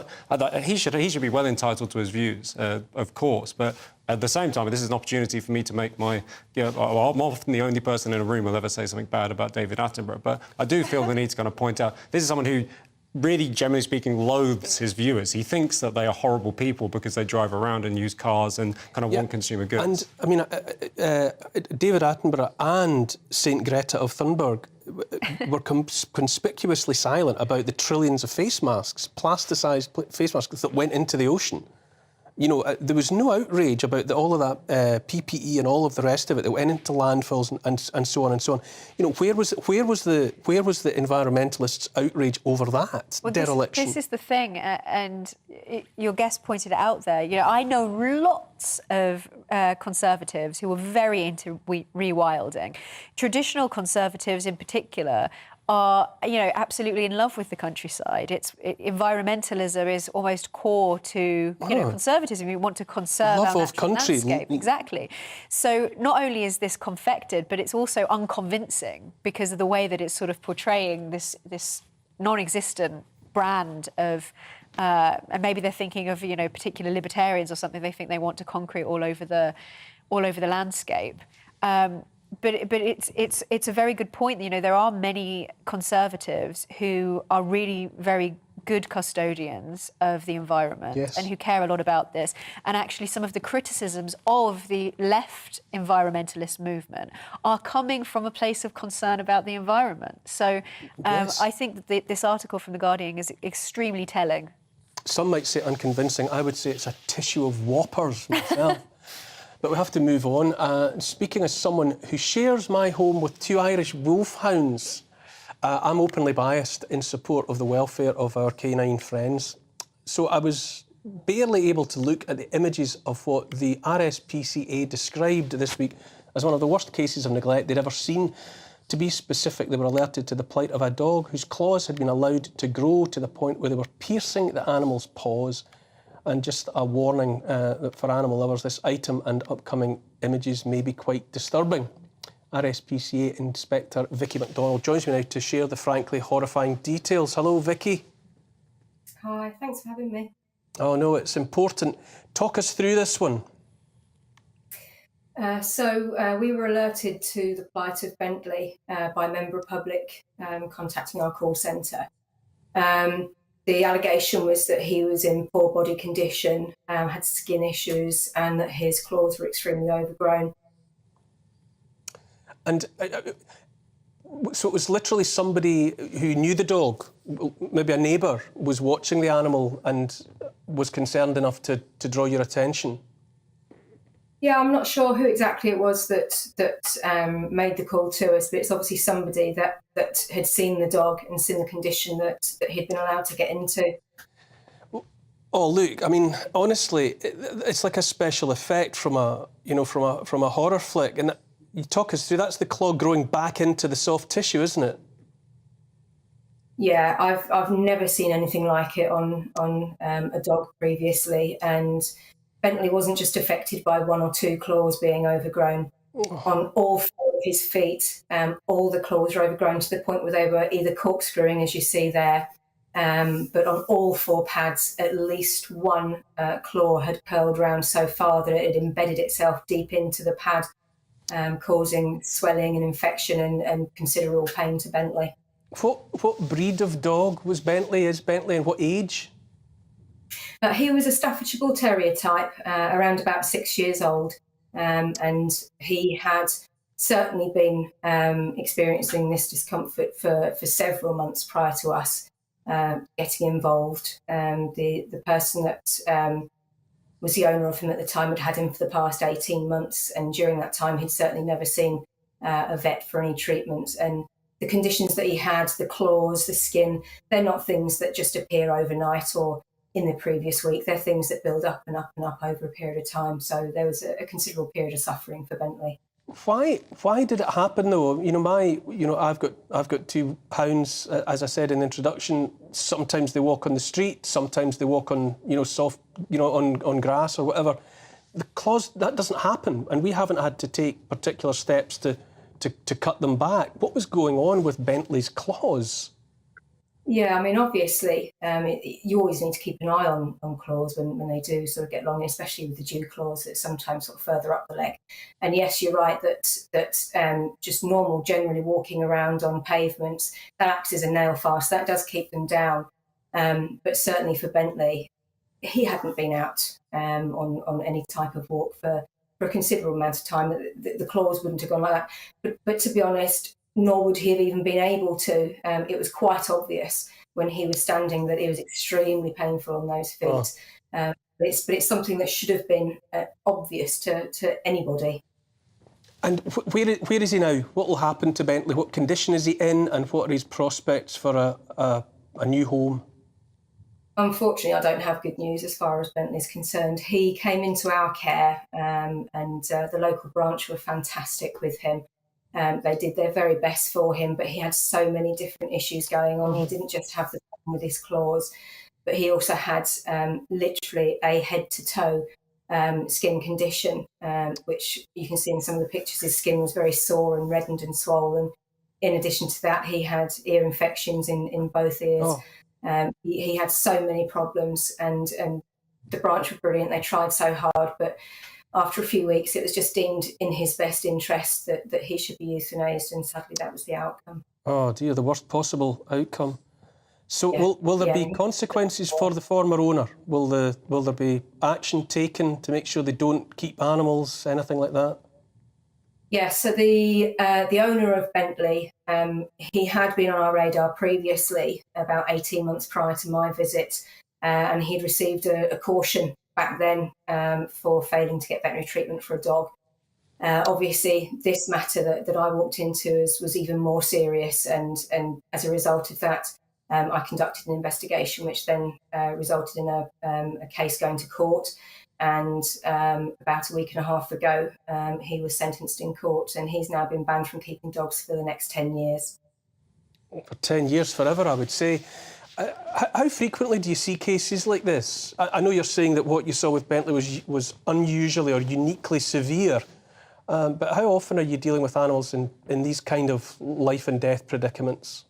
he should be well entitled to his views, of course, but at the same time, this is an opportunity for me to make I'm often the only person in a room who'll ever say something bad about David Attenborough, but I do feel the need to kind of point out this is someone who really, generally speaking, loathes his viewers. He thinks that they are horrible people because they drive around and use cars and kind of want consumer goods. And, I mean, David Attenborough and St Greta of Thunberg were conspicuously silent about the trillions of face masks, plasticised face masks that went into the ocean. You know, there was no outrage about all of that PPE and all of the rest of it that went into landfills and so on and so on. You know, where was the environmentalists' outrage over that dereliction? This is the thing, and your guest pointed it out there. You know, I know lots of conservatives who were very into rewilding. Traditional conservatives, in particular, are, you know, absolutely in love with the countryside. Environmentalism is almost core to, you know, conservatism. You want to conserve our natural landscape. Exactly. So not only is this confected, but it's also unconvincing because of the way that it's sort of portraying this non-existent brand of, and maybe they're thinking of, you know, particular libertarians or something. They think they want to concrete all over the landscape. But it's a very good point. You know, there are many conservatives who are really very good custodians of the environment and who care a lot about this. And actually, some of the criticisms of the left environmentalist movement are coming from a place of concern about the environment. So I think that this article from The Guardian is extremely telling. Some might say unconvincing. I would say it's a tissue of whoppers myself. But we have to move on. Speaking as someone who shares my home with two Irish wolfhounds, I'm openly biased in support of the welfare of our canine friends. So I was barely able to look at the images of what the RSPCA described this week as one of the worst cases of neglect they'd ever seen. To be specific, they were alerted to the plight of a dog whose claws had been allowed to grow to the point where they were piercing the animal's paws. And just a warning that for animal lovers, this item and upcoming images may be quite disturbing. RSPCA Inspector Vicky MacDonald joins me now to share the frankly horrifying details. Hello, Vicky. Hi, thanks for having me. Oh no, it's important. Talk us through this one. We were alerted to the plight of Bentley by a member of public contacting our call centre. The allegation was that he was in poor body condition, had skin issues, and that his claws were extremely overgrown. And so it was literally somebody who knew the dog, maybe a neighbour, was watching the animal and was concerned enough to draw your attention. Yeah, I'm not sure who exactly it was that made the call to us, but it's obviously somebody that had seen the dog and seen the condition that he'd been allowed to get into. Oh, look, I mean, honestly, it's like a special effect from a horror flick. And you talk us through, that's the claw growing back into the soft tissue, isn't it? Yeah, I've never seen anything like it on a dog previously, and Bentley wasn't just affected by one or two claws being overgrown. On all four of his feet, all the claws were overgrown to the point where they were either corkscrewing, as you see there, but on all four pads, at least one claw had curled round so far that it had embedded itself deep into the pad, causing swelling and infection and considerable pain to Bentley. What breed of dog is Bentley, and what age? He was a Staffordshire Bull Terrier type, around about 6 years old, and he had certainly been experiencing this discomfort for several months prior to us getting involved. The person that was the owner of him at the time had him for the past 18 months, and during that time he'd certainly never seen a vet for any treatment. And the conditions that he had, the claws, the skin, they're not things that just appear overnight or in the previous week. They're things that build up and up and up over a period of time. So there was a considerable period of suffering for Bentley. Why did it happen though? I've got two hounds, as I said in the introduction. Sometimes they walk on the street, sometimes they walk on soft, on grass or whatever. The claws, that doesn't happen, and we haven't had to take particular steps to cut them back. What was going on with Bentley's claws? Yeah, I mean, obviously, you always need to keep an eye on claws when they do sort of get long, especially with the dew claws that sometimes sort of further up the leg. And yes, you're right that just normal, generally walking around on pavements, that acts as a nail fast. That does keep them down. But certainly for Bentley, he hadn't been out on any type of walk for a considerable amount of time. The claws wouldn't have gone like that. But to be honest, nor would he have even been able to. It was quite obvious when he was standing that it was extremely painful on those feet. Oh. But it's something that should have been obvious to anybody. And where is he now? What will happen to Bentley? What condition is he in, and what are his prospects for a new home? Unfortunately, I don't have good news as far as Bentley's concerned. He came into our care, and the local branch were fantastic with him. They did their very best for him, but he had so many different issues going on. He didn't just have the problem with his claws, but he also had literally a head-to-toe skin condition, which you can see in some of the pictures. His skin was very sore and reddened and swollen. In addition to that, he had ear infections in both ears. Oh. He had so many problems, and the branch were brilliant. They tried so hard, but after a few weeks, it was just deemed in his best interest that he should be euthanased, and sadly that was the outcome. Oh dear, the worst possible outcome. So yeah. Will there be consequences for the former owner? Will there be action taken to make sure they don't keep animals, anything like that? Yeah, so the owner of Bentley, he had been on our radar previously, about 18 months prior to my visit, and he'd received a caution back then for failing to get veterinary treatment for a dog. Obviously, this matter that I walked into was even more serious, and as a result of that, I conducted an investigation, which then resulted in a case going to court. And about a week and a half ago, he was sentenced in court, and he's now been banned from keeping dogs for the next 10 years. For 10 years, forever, I would say. How frequently do you see cases like this? I know you're saying that what you saw with Bentley was unusually or uniquely severe, but how often are you dealing with animals in these kind of life and death predicaments?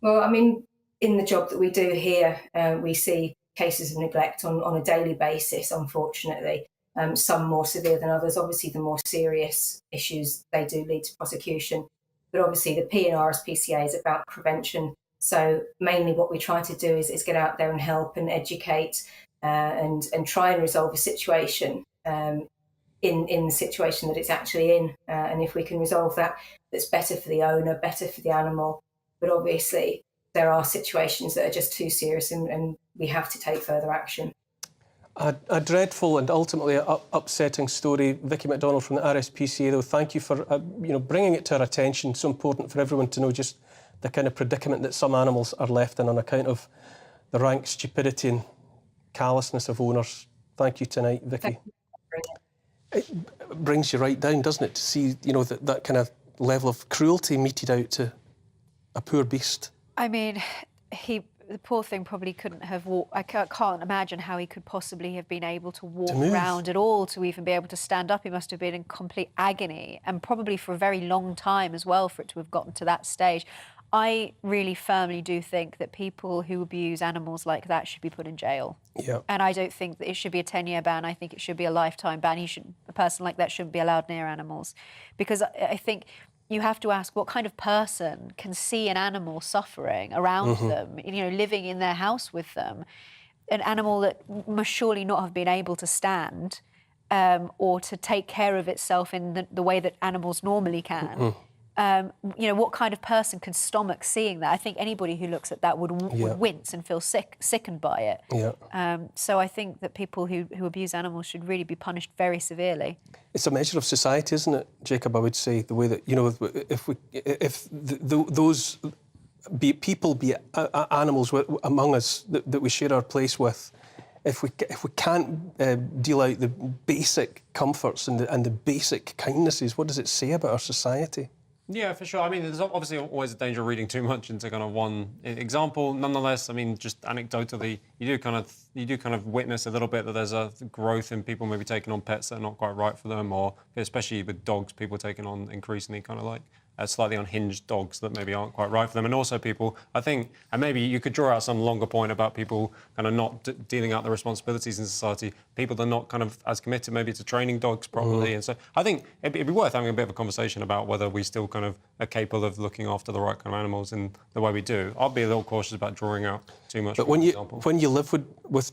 Well, I mean, in the job that we do here, we see cases of neglect on a daily basis, unfortunately. Some more severe than others. Obviously, the more serious issues, they do lead to prosecution. But obviously, the P in RSPCA is about prevention. So mainly what we try to do is get out there and help and educate and try and resolve a situation in the situation that it's actually in. And if we can resolve that, that's better for the owner, better for the animal. But obviously, there are situations that are just too serious and we have to take further action. A dreadful and ultimately upsetting story. Vicky McDonald from the RSPCA, though, thank you for bringing it to our attention. So important for everyone to know just the kind of predicament that some animals are left in on account of the rank stupidity and callousness of owners. Thank you tonight, Vicky. It brings you right down, doesn't it, to see that kind of level of cruelty meted out to a poor beast. I mean, the poor thing probably couldn't have walked. I can't imagine how he could possibly have been able to walk around at all, to even be able to stand up. He must have been in complete agony, and probably for a very long time as well for it to have gotten to that stage. I really firmly do think that people who abuse animals like that should be put in jail. Yeah. And I don't think that it should be a 10-year ban. I think it should be a lifetime ban. A person like that shouldn't be allowed near animals. Because I think you have to ask, what kind of person can see an animal suffering around them, living in their house with them, an animal that must surely not have been able to stand or to take care of itself in the way that animals normally can. What kind of person can stomach seeing that? I think anybody who looks at that would wince and feel sickened by it. Yeah. So I think that people who abuse animals should really be punished very severely. It's a measure of society, isn't it, Jacob? I would say the way that those people, be animals among us that we share our place with, if we can't deal out the basic comforts and the basic kindnesses, what does it say about our society? Yeah, for sure. I mean, there's obviously always a danger of reading too much into kind of one example. Nonetheless, I mean, just anecdotally, you do kind of witness a little bit that there's a growth in people maybe taking on pets that are not quite right for them, or especially with dogs, people taking on increasingly kind of like slightly unhinged dogs that maybe aren't quite right for them. And also people, I think, and maybe you could draw out some longer point about people kind of not dealing out the responsibilities in society, people that are not kind of as committed maybe to training dogs properly. And so I think it'd be worth having a bit of a conversation about whether we still kind of are capable of looking after the right kind of animals in the way we do. I'll be a little cautious about drawing out too much. But when you live with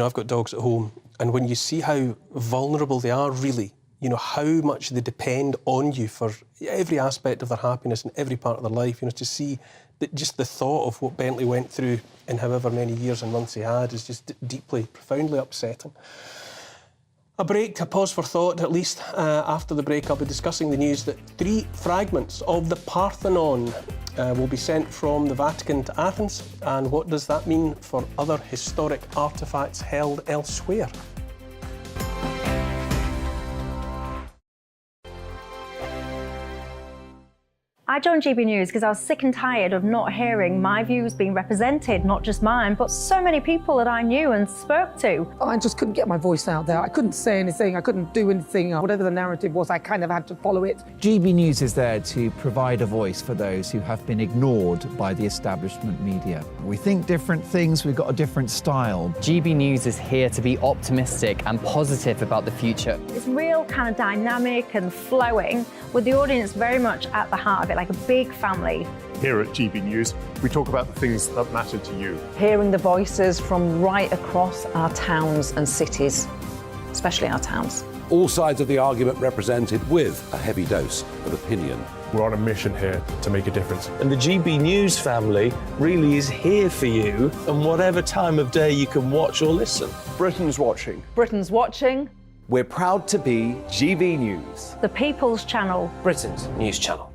I've got dogs at home, and when you see how vulnerable they are really, how much they depend on you for every aspect of their happiness and every part of their life, to see that just the thought of what Bentley went through in however many years and months he had is just deeply, profoundly upsetting. A pause for thought, at least. After the break, I'll be discussing the news that 3 fragments of the Parthenon will be sent from the Vatican to Athens. And what does that mean for other historic artefacts held elsewhere? I joined GB News because I was sick and tired of not hearing my views being represented, not just mine, but so many people that I knew and spoke to. I just couldn't get my voice out there. I couldn't say anything. I couldn't do anything. Whatever the narrative was, I kind of had to follow it. GB News is there to provide a voice for those who have been ignored by the establishment media. We think different things, we've got a different style. GB News is here to be optimistic and positive about the future. It's real kind of dynamic and flowing, with the audience very much at the heart of it, like a big family. Here at GB News, we talk about the things that matter to you. Hearing the voices from right across our towns and cities, especially our towns. All sides of the argument represented with a heavy dose of opinion. We're on a mission here to make a difference. And the GB News family really is here for you, and whatever time of day you can watch or listen. Britain's watching. Britain's watching. We're proud to be GB News. The People's Channel. Britain's news channel.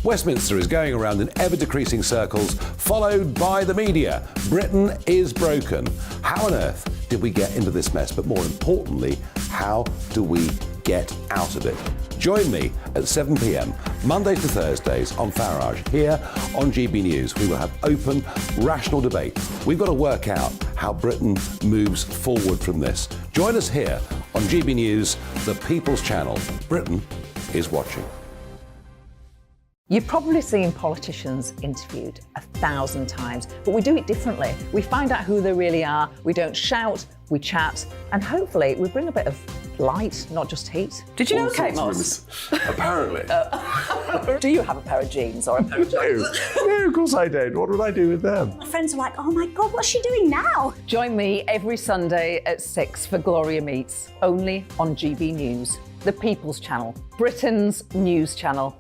Westminster is going around in ever-decreasing circles, followed by the media. Britain is broken. How on earth did we get into this mess? But more importantly, how do we get out of it? Join me at 7 p.m, Mondays to Thursdays on Farage, here on GB News. We will have open, rational debate. We've got to work out how Britain moves forward from this. Join us here on GB News, the People's Channel. Britain is watching. You've probably seen politicians interviewed 1,000 times, but we do it differently. We find out who they really are, we don't shout, we chat, and hopefully we bring a bit of light, not just heat. Did you know Kate Moss? Apparently. Do you have a pair of jeans or a pair of jeans? No, of course I don't. What would I do with them? My friends are like, oh my God, what's she doing now? Join me every Sunday at 6 for Gloria Meets, only on GB News, the People's Channel, Britain's news channel.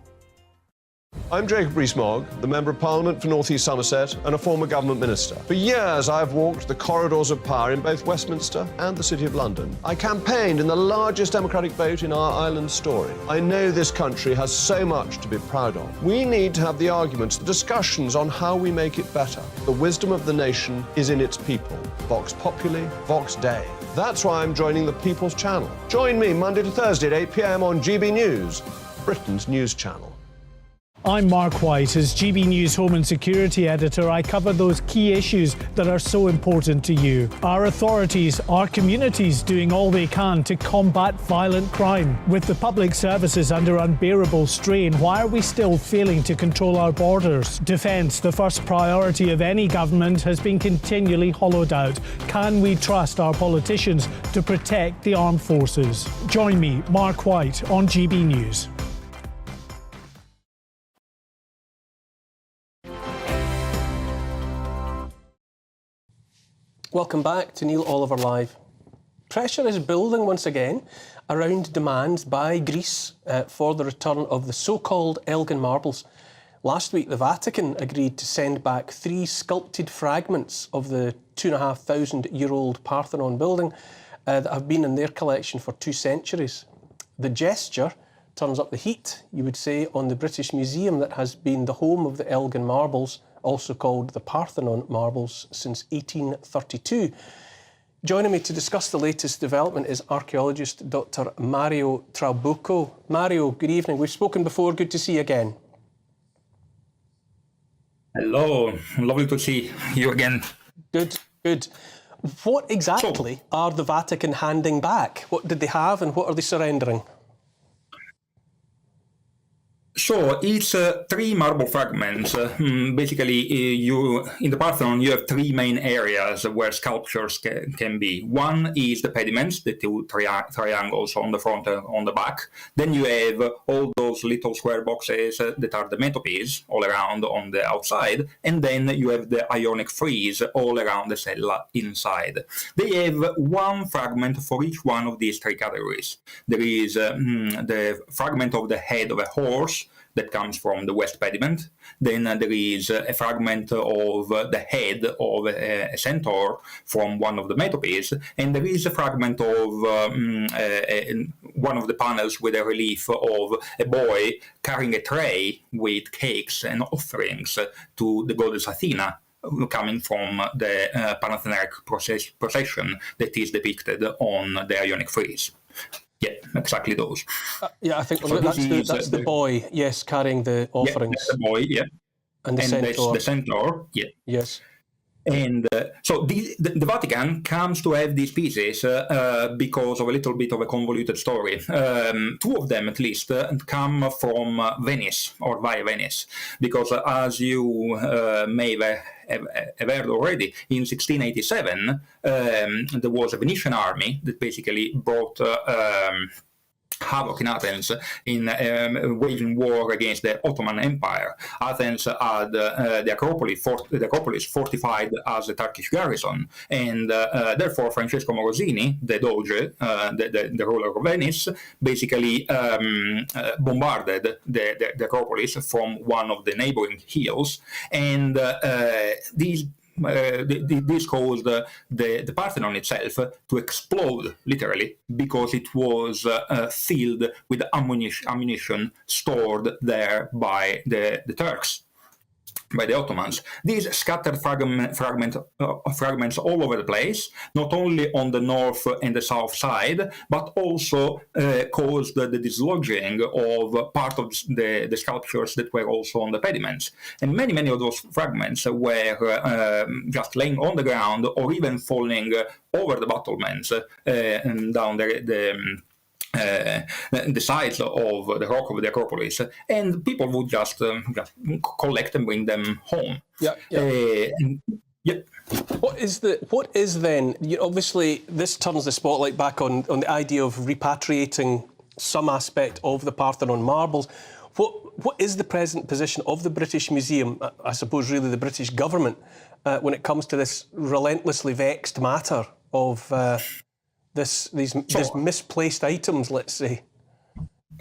I'm Jacob Rees-Mogg, the Member of Parliament for North East Somerset and a former government minister. For years, I've walked the corridors of power in both Westminster and the City of London. I campaigned in the largest democratic vote in our island story. I know this country has so much to be proud of. We need to have the arguments, the discussions on how we make it better. The wisdom of the nation is in its people. Vox Populi, Vox Dei. That's why I'm joining the People's Channel. Join me Monday to Thursday at 8 p.m. on GB News, Britain's news channel. I'm Mark White. As GB News Home and Security Editor, I cover those key issues that are so important to you. Our authorities, our communities doing all they can to combat violent crime. With the public services under unbearable strain, why are we still failing to control our borders? Defence, the first priority of any government, has been continually hollowed out. Can we trust our politicians to protect the armed forces? Join me, Mark White, on GB News. Welcome back to Neil Oliver Live. Pressure is building once again around demands by Greece for the return of the so-called Elgin marbles. Last week, the Vatican agreed to send back 3 sculpted fragments of the 2,500-year-old Parthenon building that have been in their collection for 2 centuries. The gesture turns up the heat, you would say, on the British Museum that has been the home of the Elgin marbles, also called the Parthenon marbles, since 1832. Joining me to discuss the latest development is archaeologist Dr. Mario Trabucco. Mario, good evening. We've spoken before. Good to see you again. Hello. Lovely to see you again. Good, good. What exactly are the Vatican handing back? What did they have and what are they surrendering? So it's 3 marble fragments. Basically, in the Parthenon, you have 3 main areas where sculptures can be. One is the pediments, the 2 triangles on the front and on the back. Then you have all those little square boxes that are the metopes all around on the outside. And then you have the Ionic frieze all around the cella inside. They have 1 fragment for each one of these 3 categories. There is the fragment of the head of a horse that comes from the west pediment. Then there is a fragment of the head of a centaur from one of the metopes, and there is a fragment of one of the panels with a relief of a boy carrying a tray with cakes and offerings to the goddess Athena, coming from the Panathenaic procession that is depicted on the Ionic frieze. Yeah, exactly those. Yeah, I think so that's the boy, yes, carrying the offerings. Yeah, the boy, yeah. And the centaur. The centaur, yeah. Yes. And so the Vatican comes to have these pieces because of a little bit of a convoluted story. 2 of them, at least, come from Venice, or via Venice, because as you may have heard already, in 1687, there was a Venetian army that basically brought havoc in Athens in waging war against the Ottoman Empire. Athens had the Acropolis fortified as a Turkish garrison, and therefore Francesco Morosini, the Doge, the ruler of Venice, basically bombarded the Acropolis from one of the neighboring hills, and this caused the Parthenon itself to explode, literally, because it was filled with ammunition stored there by the Turks, by the Ottomans. These scattered fragments all over the place, not only on the north and the south side, but also caused the dislodging of part of the sculptures that were also on the pediments. And many of those fragments were just laying on the ground or even falling over the battlements and down the size of the rock of the Acropolis, and people would just collect and bring them home. What is then? Obviously, this turns the spotlight back on the idea of repatriating some aspect of the Parthenon marbles. What is the present position of the British Museum, I suppose really the British government, when it comes to this relentlessly vexed matter of these misplaced items, let's say?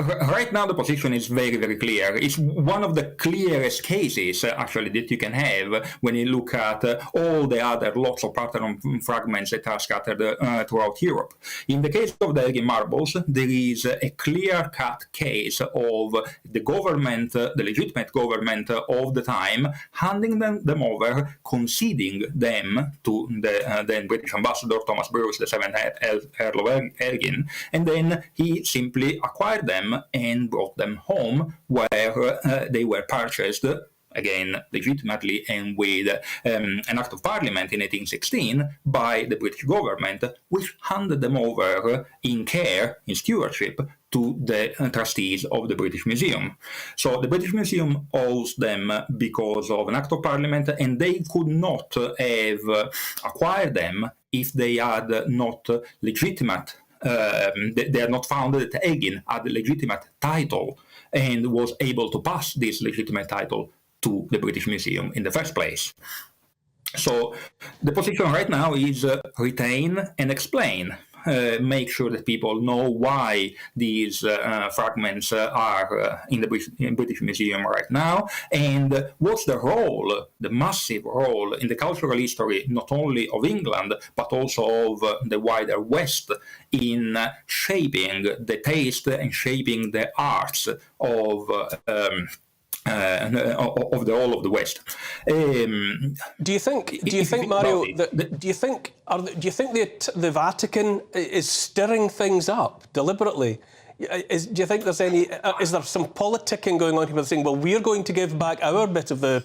Right now, the position is very, very clear. It's one of the clearest cases, actually, that you can have when you look at all the other lots of Parthenon fragments that are scattered throughout Europe. In the case of the Elgin marbles, there is a clear-cut case of the government, the legitimate government of the time, handing them over, conceding them to the then British ambassador Thomas Bruce, the 7th Earl of Elgin, and then he simply acquired them and brought them home, where they were purchased, again legitimately and with an Act of Parliament in 1816 by the British government, which handed them over in care, in stewardship, to the trustees of the British Museum. So the British Museum owes them because of an Act of Parliament, and they could not have acquired them if they had not legitimate they are not found that Elgin had a legitimate title and was able to pass this legitimate title to the British Museum in the first place. So the position right now is retain and explain. Make sure that people know why these fragments are in the British Museum right now, and what's the role, the massive role in the cultural history, not only of England, but also of the wider West, in shaping the taste and shaping the arts of the whole of the West. Do you think, Mario? Do you think the Vatican is stirring things up deliberately? Do you think there's any? Is there some politicking going on here, saying, "Well, we're going to give back our bit of the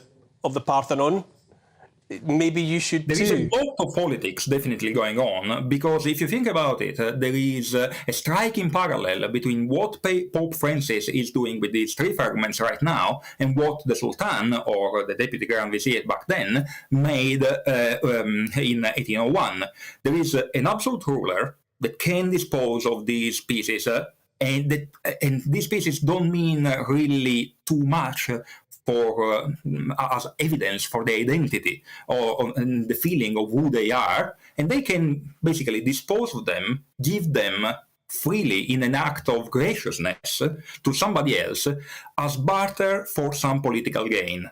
Parthenon. Maybe you should too." There is a lot of politics definitely going on, because if you think about it, there is a striking parallel between what Pope Francis is doing with these three fragments right now and what the Sultan, or the Deputy Grand Vizier back then, made in 1801. There is an absolute ruler that can dispose of these pieces, and these pieces don't mean really too much for as evidence for their identity or the feeling of who they are, and they can basically dispose of them, give them freely in an act of graciousness to somebody else as barter for some political gain.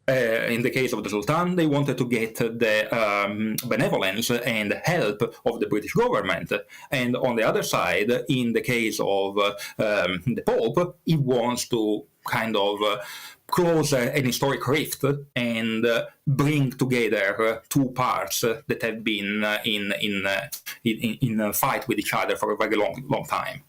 In the case of the Sultan, they wanted to get the benevolence and help of the British government. And on the other side, in the case of the Pope, he wants to kind of close an historic rift and bring together two parts that have been in a fight with each other for a very long time.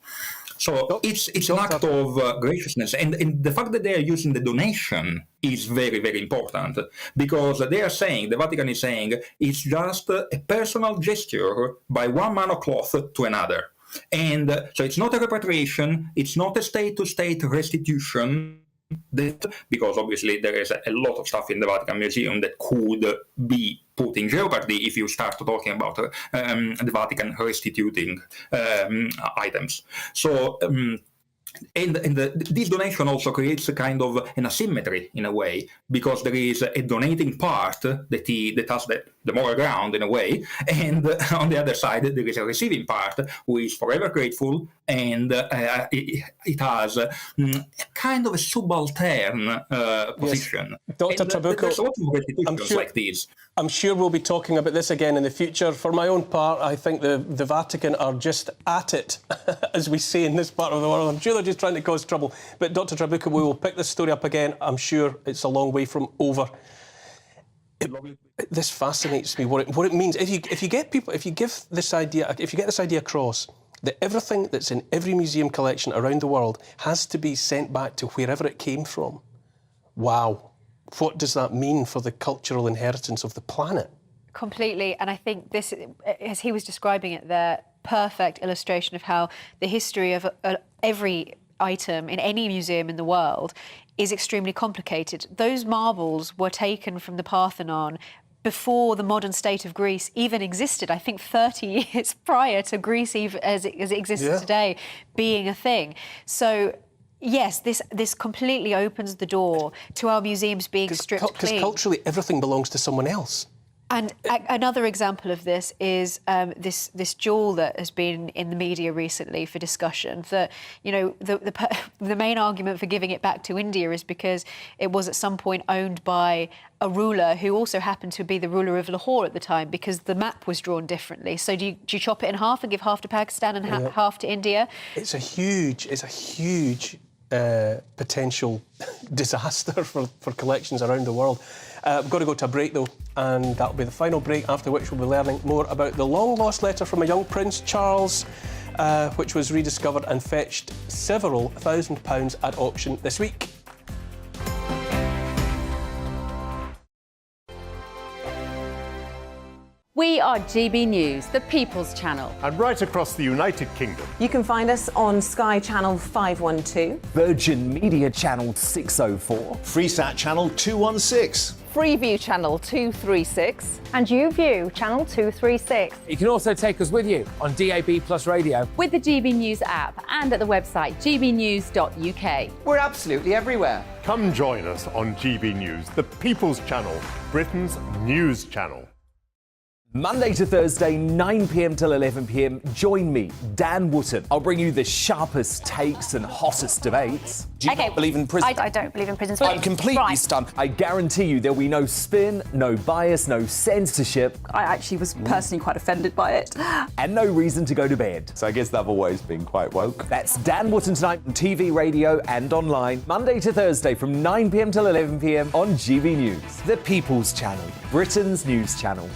So it's an act of graciousness, and the fact that they are using the donation is very, very important, because they are saying, the Vatican is saying, it's just a personal gesture by one man of cloth to another. And so it's not a repatriation, it's not a state-to-state restitution, because obviously there is a lot of stuff in the Vatican Museum that could be put in jeopardy if you start talking about the Vatican restituting items. So, this donation also creates a kind of an asymmetry in a way, because there is a donating part that has the moral ground in a way, and on the other side there is a receiving part who is forever grateful, and it has a kind of a subaltern position. Dr. Trabucco, there's a lot of restitutions like these. I'm sure we'll be talking about this again in the future. For my own part, I think the Vatican are just at it, as we say in this part of the world. I'm sure they're just trying to cause trouble. But Dr. Trabucco, we will pick this story up again. I'm sure it's a long way from over. This fascinates me. What it means. If you get this idea across, that everything that's in every museum collection around the world has to be sent back to wherever it came from. Wow. What does that mean for the cultural inheritance of the planet? Completely. And I think this, as he was describing it there, perfect illustration of how the history of every item in any museum in the world is extremely complicated. Those marbles were taken from the Parthenon before the modern state of Greece even existed, I think 30 years prior to Greece even as it exists today being a thing. So yes, this completely opens the door to our museums being stripped clean. Because culturally, everything belongs to someone else. And another example of this is this jewel that has been in the media recently for discussion. That, you know, the main argument for giving it back to India is because it was at some point owned by a ruler who also happened to be the ruler of Lahore at the time, because the map was drawn differently. So do you chop it in half and give half to Pakistan and half to India? It's a huge potential disaster for collections around the world. We've got to go to a break, though, and that'll be the final break, after which we'll be learning more about the long-lost letter from a young Prince Charles, which was rediscovered and fetched several £1,000s at auction this week. We are GB News, the People's Channel. And right across the United Kingdom. You can find us on Sky Channel 512. Virgin Media Channel 604. Freesat Channel 216. Freeview Channel 236. And YouView Channel 236. You can also take us with you on DAB Plus Radio. With the GB News app and at the website gbnews.uk. We're absolutely everywhere. Come join us on GB News, the People's Channel, Britain's news channel. Monday to Thursday, 9 p.m. till 11 p.m. Join me, Dan Wootton. I'll bring you the sharpest takes and hottest debates. Do you not believe in prison? I don't believe in prison. I'm completely stunned. I guarantee you there'll be no spin, no bias, no censorship. I actually was personally quite offended by it. And no reason to go to bed. So I guess they've always been quite woke. That's Dan Wootton tonight on TV, radio and online. Monday to Thursday from 9 p.m. till 11 p.m. on GB News. The People's Channel, Britain's news channel.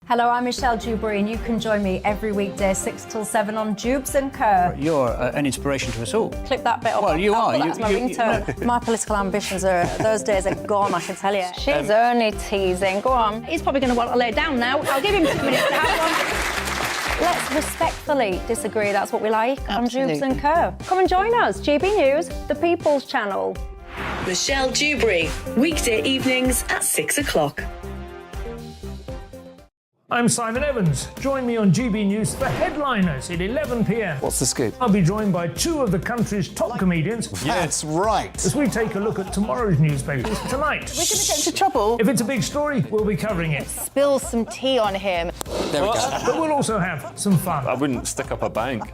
Hello, I'm Michelle Dewberry, and you can join me every weekday 6 till 7 on Jubes and Kerr. You're an inspiration to us all. Clip that bit off. Well, you are. That's my ringtone. My political ambitions those days are gone, I can tell you. She's only teasing. Go on. He's probably going to want to lay down now. I'll give him 2 minutes to have one. Let's respectfully disagree. That's what we like on Jubes and Kerr. Come and join us. GB News, the People's Channel. Michelle Dewberry, weekday evenings at 6 o'clock. I'm Simon Evans. Join me on GB News for Headliners at 11 p.m. What's the scoop? I'll be joined by 2 of the country's top comedians. That's right. As we take a look at tomorrow's newspapers tonight. We're going to get into trouble. If it's a big story, we'll be covering it. Spill some tea on him. There we go. But we'll also have some fun. I wouldn't stick up a bank.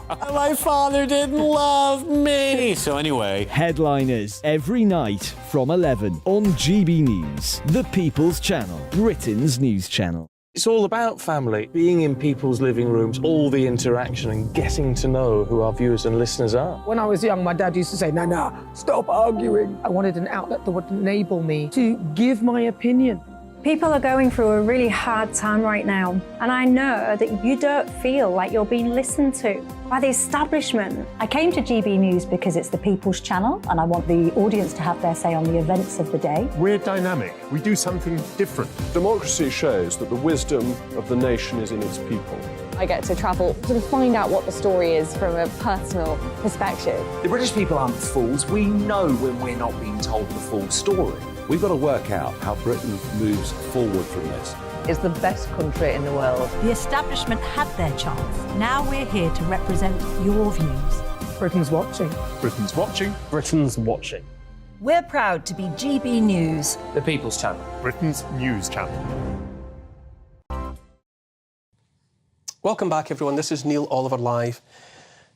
My father didn't love me. So anyway, Headliners every night from 11 on GB News, the People's Channel, Britain's news channel. It's all about family, being in people's living rooms, all the interaction and getting to know who our viewers and listeners are. When I was young, my dad used to say, no, stop arguing. I wanted an outlet that would enable me to give my opinion. People are going through a really hard time right now, and I know that you don't feel like you're being listened to by the establishment. I came to GB News because it's the People's Channel, and I want the audience to have their say on the events of the day. We're dynamic. We do something different. Democracy shows that the wisdom of the nation is in its people. I get to travel to find out what the story is from a personal perspective. The British people aren't fools. We know when we're not being told the full story. We've got to work out how Britain moves forward from this. It's the best country in the world. The establishment had their chance. Now we're here to represent your views. Britain's watching. Britain's watching. Britain's watching. We're proud to be GB News, The People's Channel. Britain's news channel. Welcome back, everyone. This is Neil Oliver Live.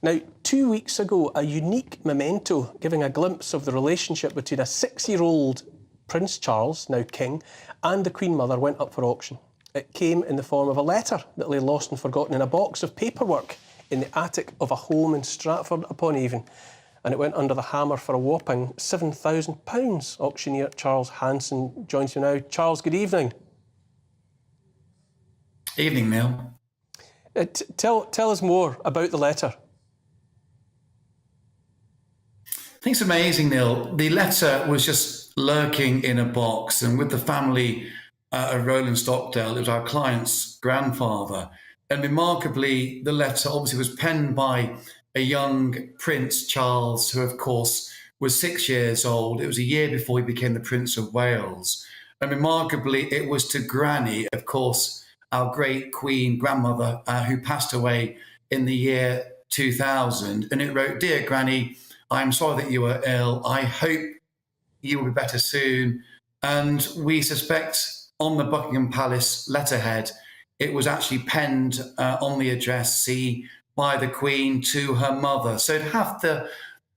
Now, 2 weeks ago, a unique memento giving a glimpse of the relationship between a 6-year-old Prince Charles, now King, and the Queen Mother went up for auction. It came in the form of a letter that lay lost and forgotten in a box of paperwork in the attic of a home in Stratford-upon-Avon, and it went under the hammer for a whopping £7,000. Auctioneer Charles Hanson joins you now. Charles, good evening. Evening, Neil. Tell us more about the letter. I think it's amazing, Neil. The letter was just lurking in a box, and with the family of Roland Stockdale, it was our client's grandfather And remarkably, the letter obviously was penned by a young Prince Charles, who, of course, was 6 years old. It was a year before he became the Prince of Wales. And remarkably, it was to Granny, of course, our great Queen grandmother, who passed away in the year 2000. And it wrote, "Dear Granny, I'm sorry that you are ill. I hope you will be better soon." And we suspect on the Buckingham Palace letterhead, it was actually penned on the address C by the Queen to her mother. So to have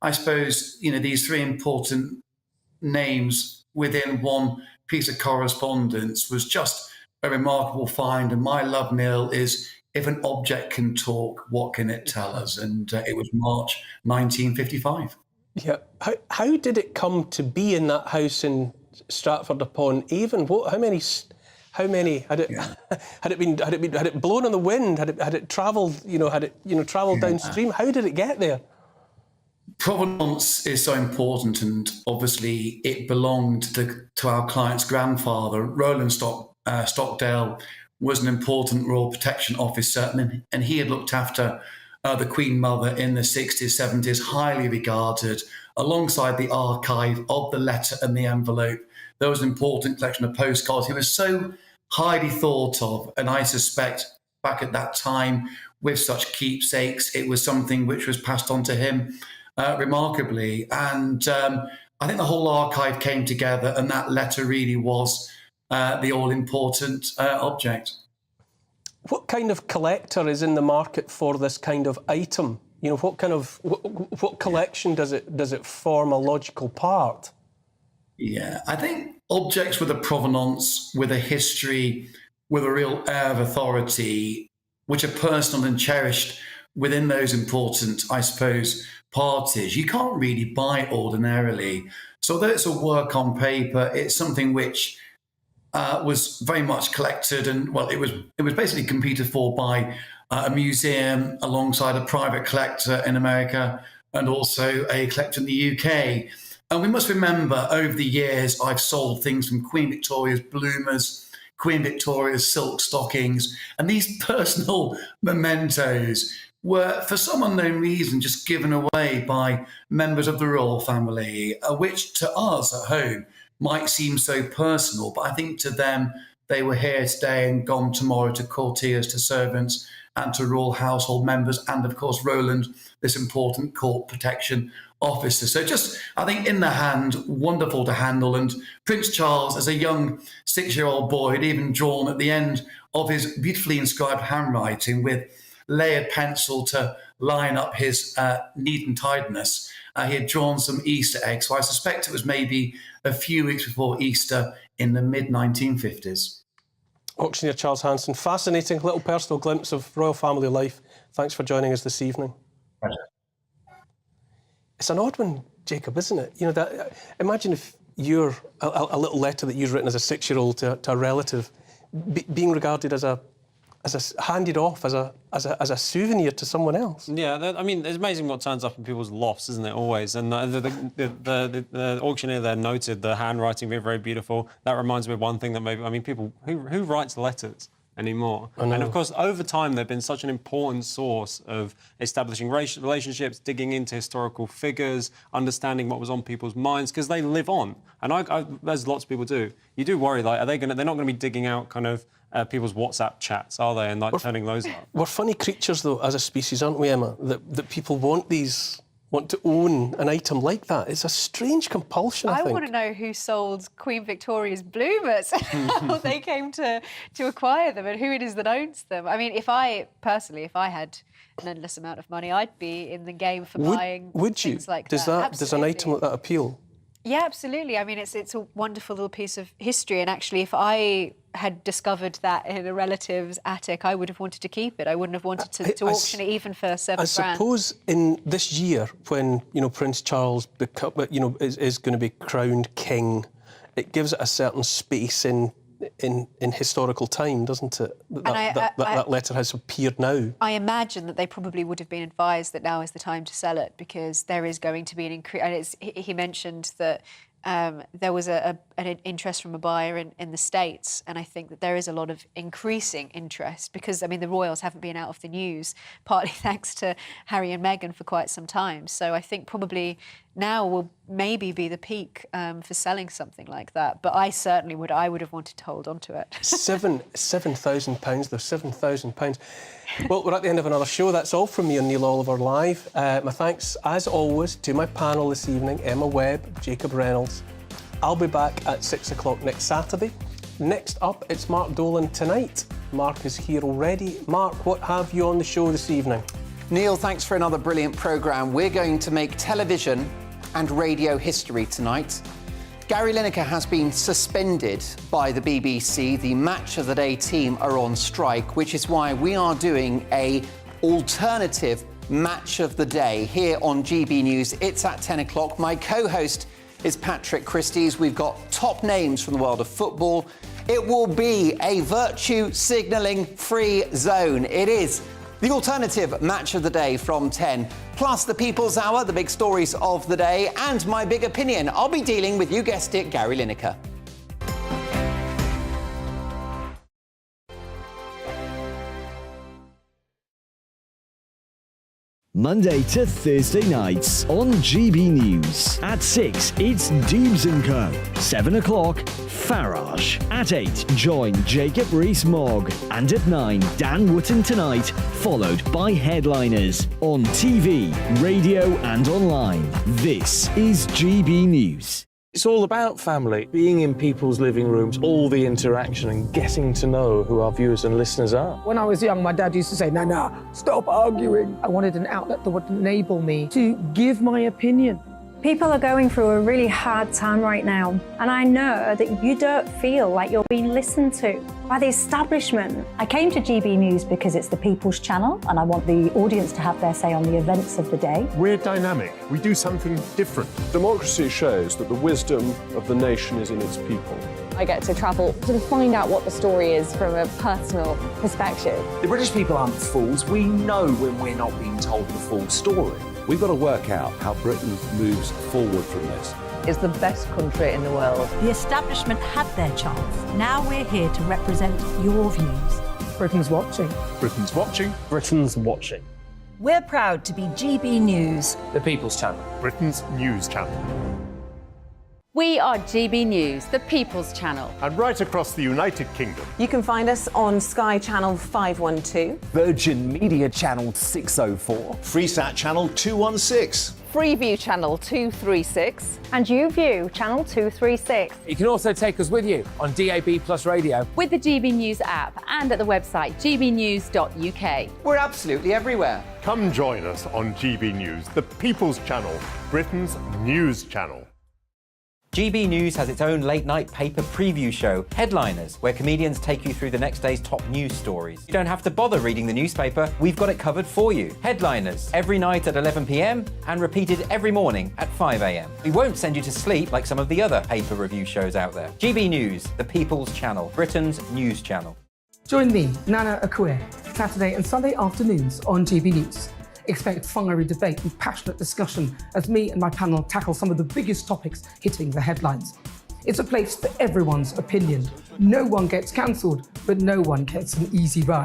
I suppose, these three important names within one piece of correspondence was just a remarkable find. And my love, Neil, is if an object can talk, what can it tell us? And it was March 1955. Yeah. How did it come to be in that house in Stratford-upon-Avon? How many had it? Yeah. Had it blown on the wind? Had it travelled? Travelled downstream? How did it get there? Provenance is so important, and obviously it belonged to our client's grandfather. Roland Stockdale was an important royal protection officer, and he had looked after the Queen Mother in the 60s, 70s, highly regarded. Alongside the archive of the letter and the envelope, there was an important collection of postcards. He was so highly thought of, and I suspect back at that time, with such keepsakes, it was something which was passed on to him remarkably. And I think the whole archive came together, and that letter really was the all-important object. What kind of collector is in the market for this kind of item? What collection does it form a logical part? Yeah, I think objects with a provenance, with a history, with a real air of authority, which are personal and cherished within those important, I suppose, parties, you can't really buy ordinarily. So although it's a work on paper, it's something which was very much collected, and it was basically competed for by a museum alongside a private collector in America and also a collector in the UK. And we must remember, over the years, I've sold things from Queen Victoria's bloomers, Queen Victoria's silk stockings, and these personal mementos were, for some unknown reason, just given away by members of the royal family, which to us at home might seem so personal, but I think to them, they were here today and gone tomorrow to courtiers, to servants, and to royal household members, and of course Roland, this important court protection officer. So just, I think, in the hand, wonderful to handle. And Prince Charles, as a young 6-year-old boy, had even drawn at the end of his beautifully inscribed handwriting with layered pencil to line up his neat and tidiness. He had drawn some Easter eggs, so I suspect it was maybe a few weeks before Easter in the mid-1950s. Auctioneer Charles Hanson, fascinating little personal glimpse of royal family life. Thanks for joining us this evening. Pleasure. It's an odd one, Jacob, isn't it? Imagine if you're a little letter that you've written as a 6-year-old to a relative being regarded as handed off as a souvenir to someone else. Yeah, I mean, it's amazing what turns up in people's lofts, isn't it, always? And the auctioneer there noted the handwriting being very beautiful. That reminds me of one thing that maybe, I mean, people, who writes letters anymore? And of course, over time, they've been such an important source of establishing relationships, digging into historical figures, understanding what was on people's minds, because they live on. And as lots of people do, you do worry, like, they're not going to be digging out kind of people's WhatsApp chats, are they, and like turning those up? We're funny creatures, though, as a species, aren't we, Emma? That people want to own an item like that. It's a strange compulsion, I think. I want to know who sold Queen Victoria's bloomers, how they came to acquire them, and who it is that owns them. I mean, if I had an endless amount of money, I'd be in the game for buying things like that. Does an item like that appeal? Yeah, absolutely. I mean, it's a wonderful little piece of history, and actually, if I had discovered that in a relative's attic, I would have wanted to keep it. I wouldn't have wanted to auction it even for $7,000. I suppose in this year, when Prince Charles is going to be crowned king, it gives it a certain space in historical time, doesn't it? That letter has appeared now. I imagine that they probably would have been advised that now is the time to sell it, because there is going to be an increase. And he mentioned that there was a an interest from a buyer in the States, and I think that there is a lot of increasing interest because, I mean, the royals haven't been out of the news, partly thanks to Harry and Meghan for quite some time. So I think probably now will maybe be the peak for selling something like that. But I certainly would. I would have wanted to hold on to it. £7,000 though, £7,000. Well, we're at the end of another show. That's all from me on Neil Oliver Live. My thanks, as always, to my panel this evening, Emma Webb, Jacob Reynolds. I'll be back at 6 o'clock next Saturday. Next up, it's Mark Dolan tonight. Mark is here already. Mark, what have you on the show this evening? Neil, thanks for another brilliant programme. We're going to make television and radio history tonight. Gary Lineker has been suspended by the BBC. The Match of the Day team are on strike, which is why we are doing a alternative Match of the Day here on GB News. It's at 10 o'clock. My co-host is Patrick Christie's. We've got top names from the world of football. It will be a virtue signalling free zone. It is the alternative Match of the Day from 10, plus the People's Hour, the big stories of the day, and my big opinion. I'll be dealing with, you guessed it, Gary Lineker. Monday to Thursday nights on GB News. At 6, it's Deebs & Co. 7 o'clock, Farage. At 8, join Jacob Rees-Mogg. And at 9, Dan Wootton Tonight, followed by Headliners. On TV, radio and online. This is GB News. It's all about family, being in people's living rooms, all the interaction and getting to know who our viewers and listeners are. When I was young, my dad used to say, "Nana, stop arguing." I wanted an outlet that would enable me to give my opinion. People are going through a really hard time right now, and I know that you don't feel like you're being listened to by the establishment. I came to GB News because it's the People's Channel, and I want the audience to have their say on the events of the day. We're dynamic. We do something different. Democracy shows that the wisdom of the nation is in its people. I get to travel to find out what the story is from a personal perspective. The British people aren't fools. We know when we're not being told the full story. We've got to work out how Britain moves forward from this. It's the best country in the world. The establishment had their chance. Now we're here to represent your views. Britain's watching. Britain's watching. Britain's watching. We're proud to be GB News. The People's Channel. Britain's news channel. We are GB News, the People's Channel. And right across the United Kingdom. You can find us on Sky Channel 512. Virgin Media Channel 604. Freesat Channel 216. Freeview Channel 236. And YouView Channel 236. You can also take us with you on DAB Plus Radio. With the GB News app and at the website gbnews.uk. We're absolutely everywhere. Come join us on GB News, the People's Channel, Britain's news channel. GB News has its own late-night paper preview show, Headliners, where comedians take you through the next day's top news stories. You don't have to bother reading the newspaper, we've got it covered for you. Headliners, every night at 11 p.m. and repeated every morning at 5 a.m. We won't send you to sleep like some of the other paper review shows out there. GB News, the People's Channel, Britain's news channel. Join me, Nana Akue, Saturday and Sunday afternoons on GB News. Expect fiery debate and passionate discussion as me and my panel tackle some of the biggest topics hitting the headlines. It's a place for everyone's opinion. No one gets cancelled, but no one gets an easy ride.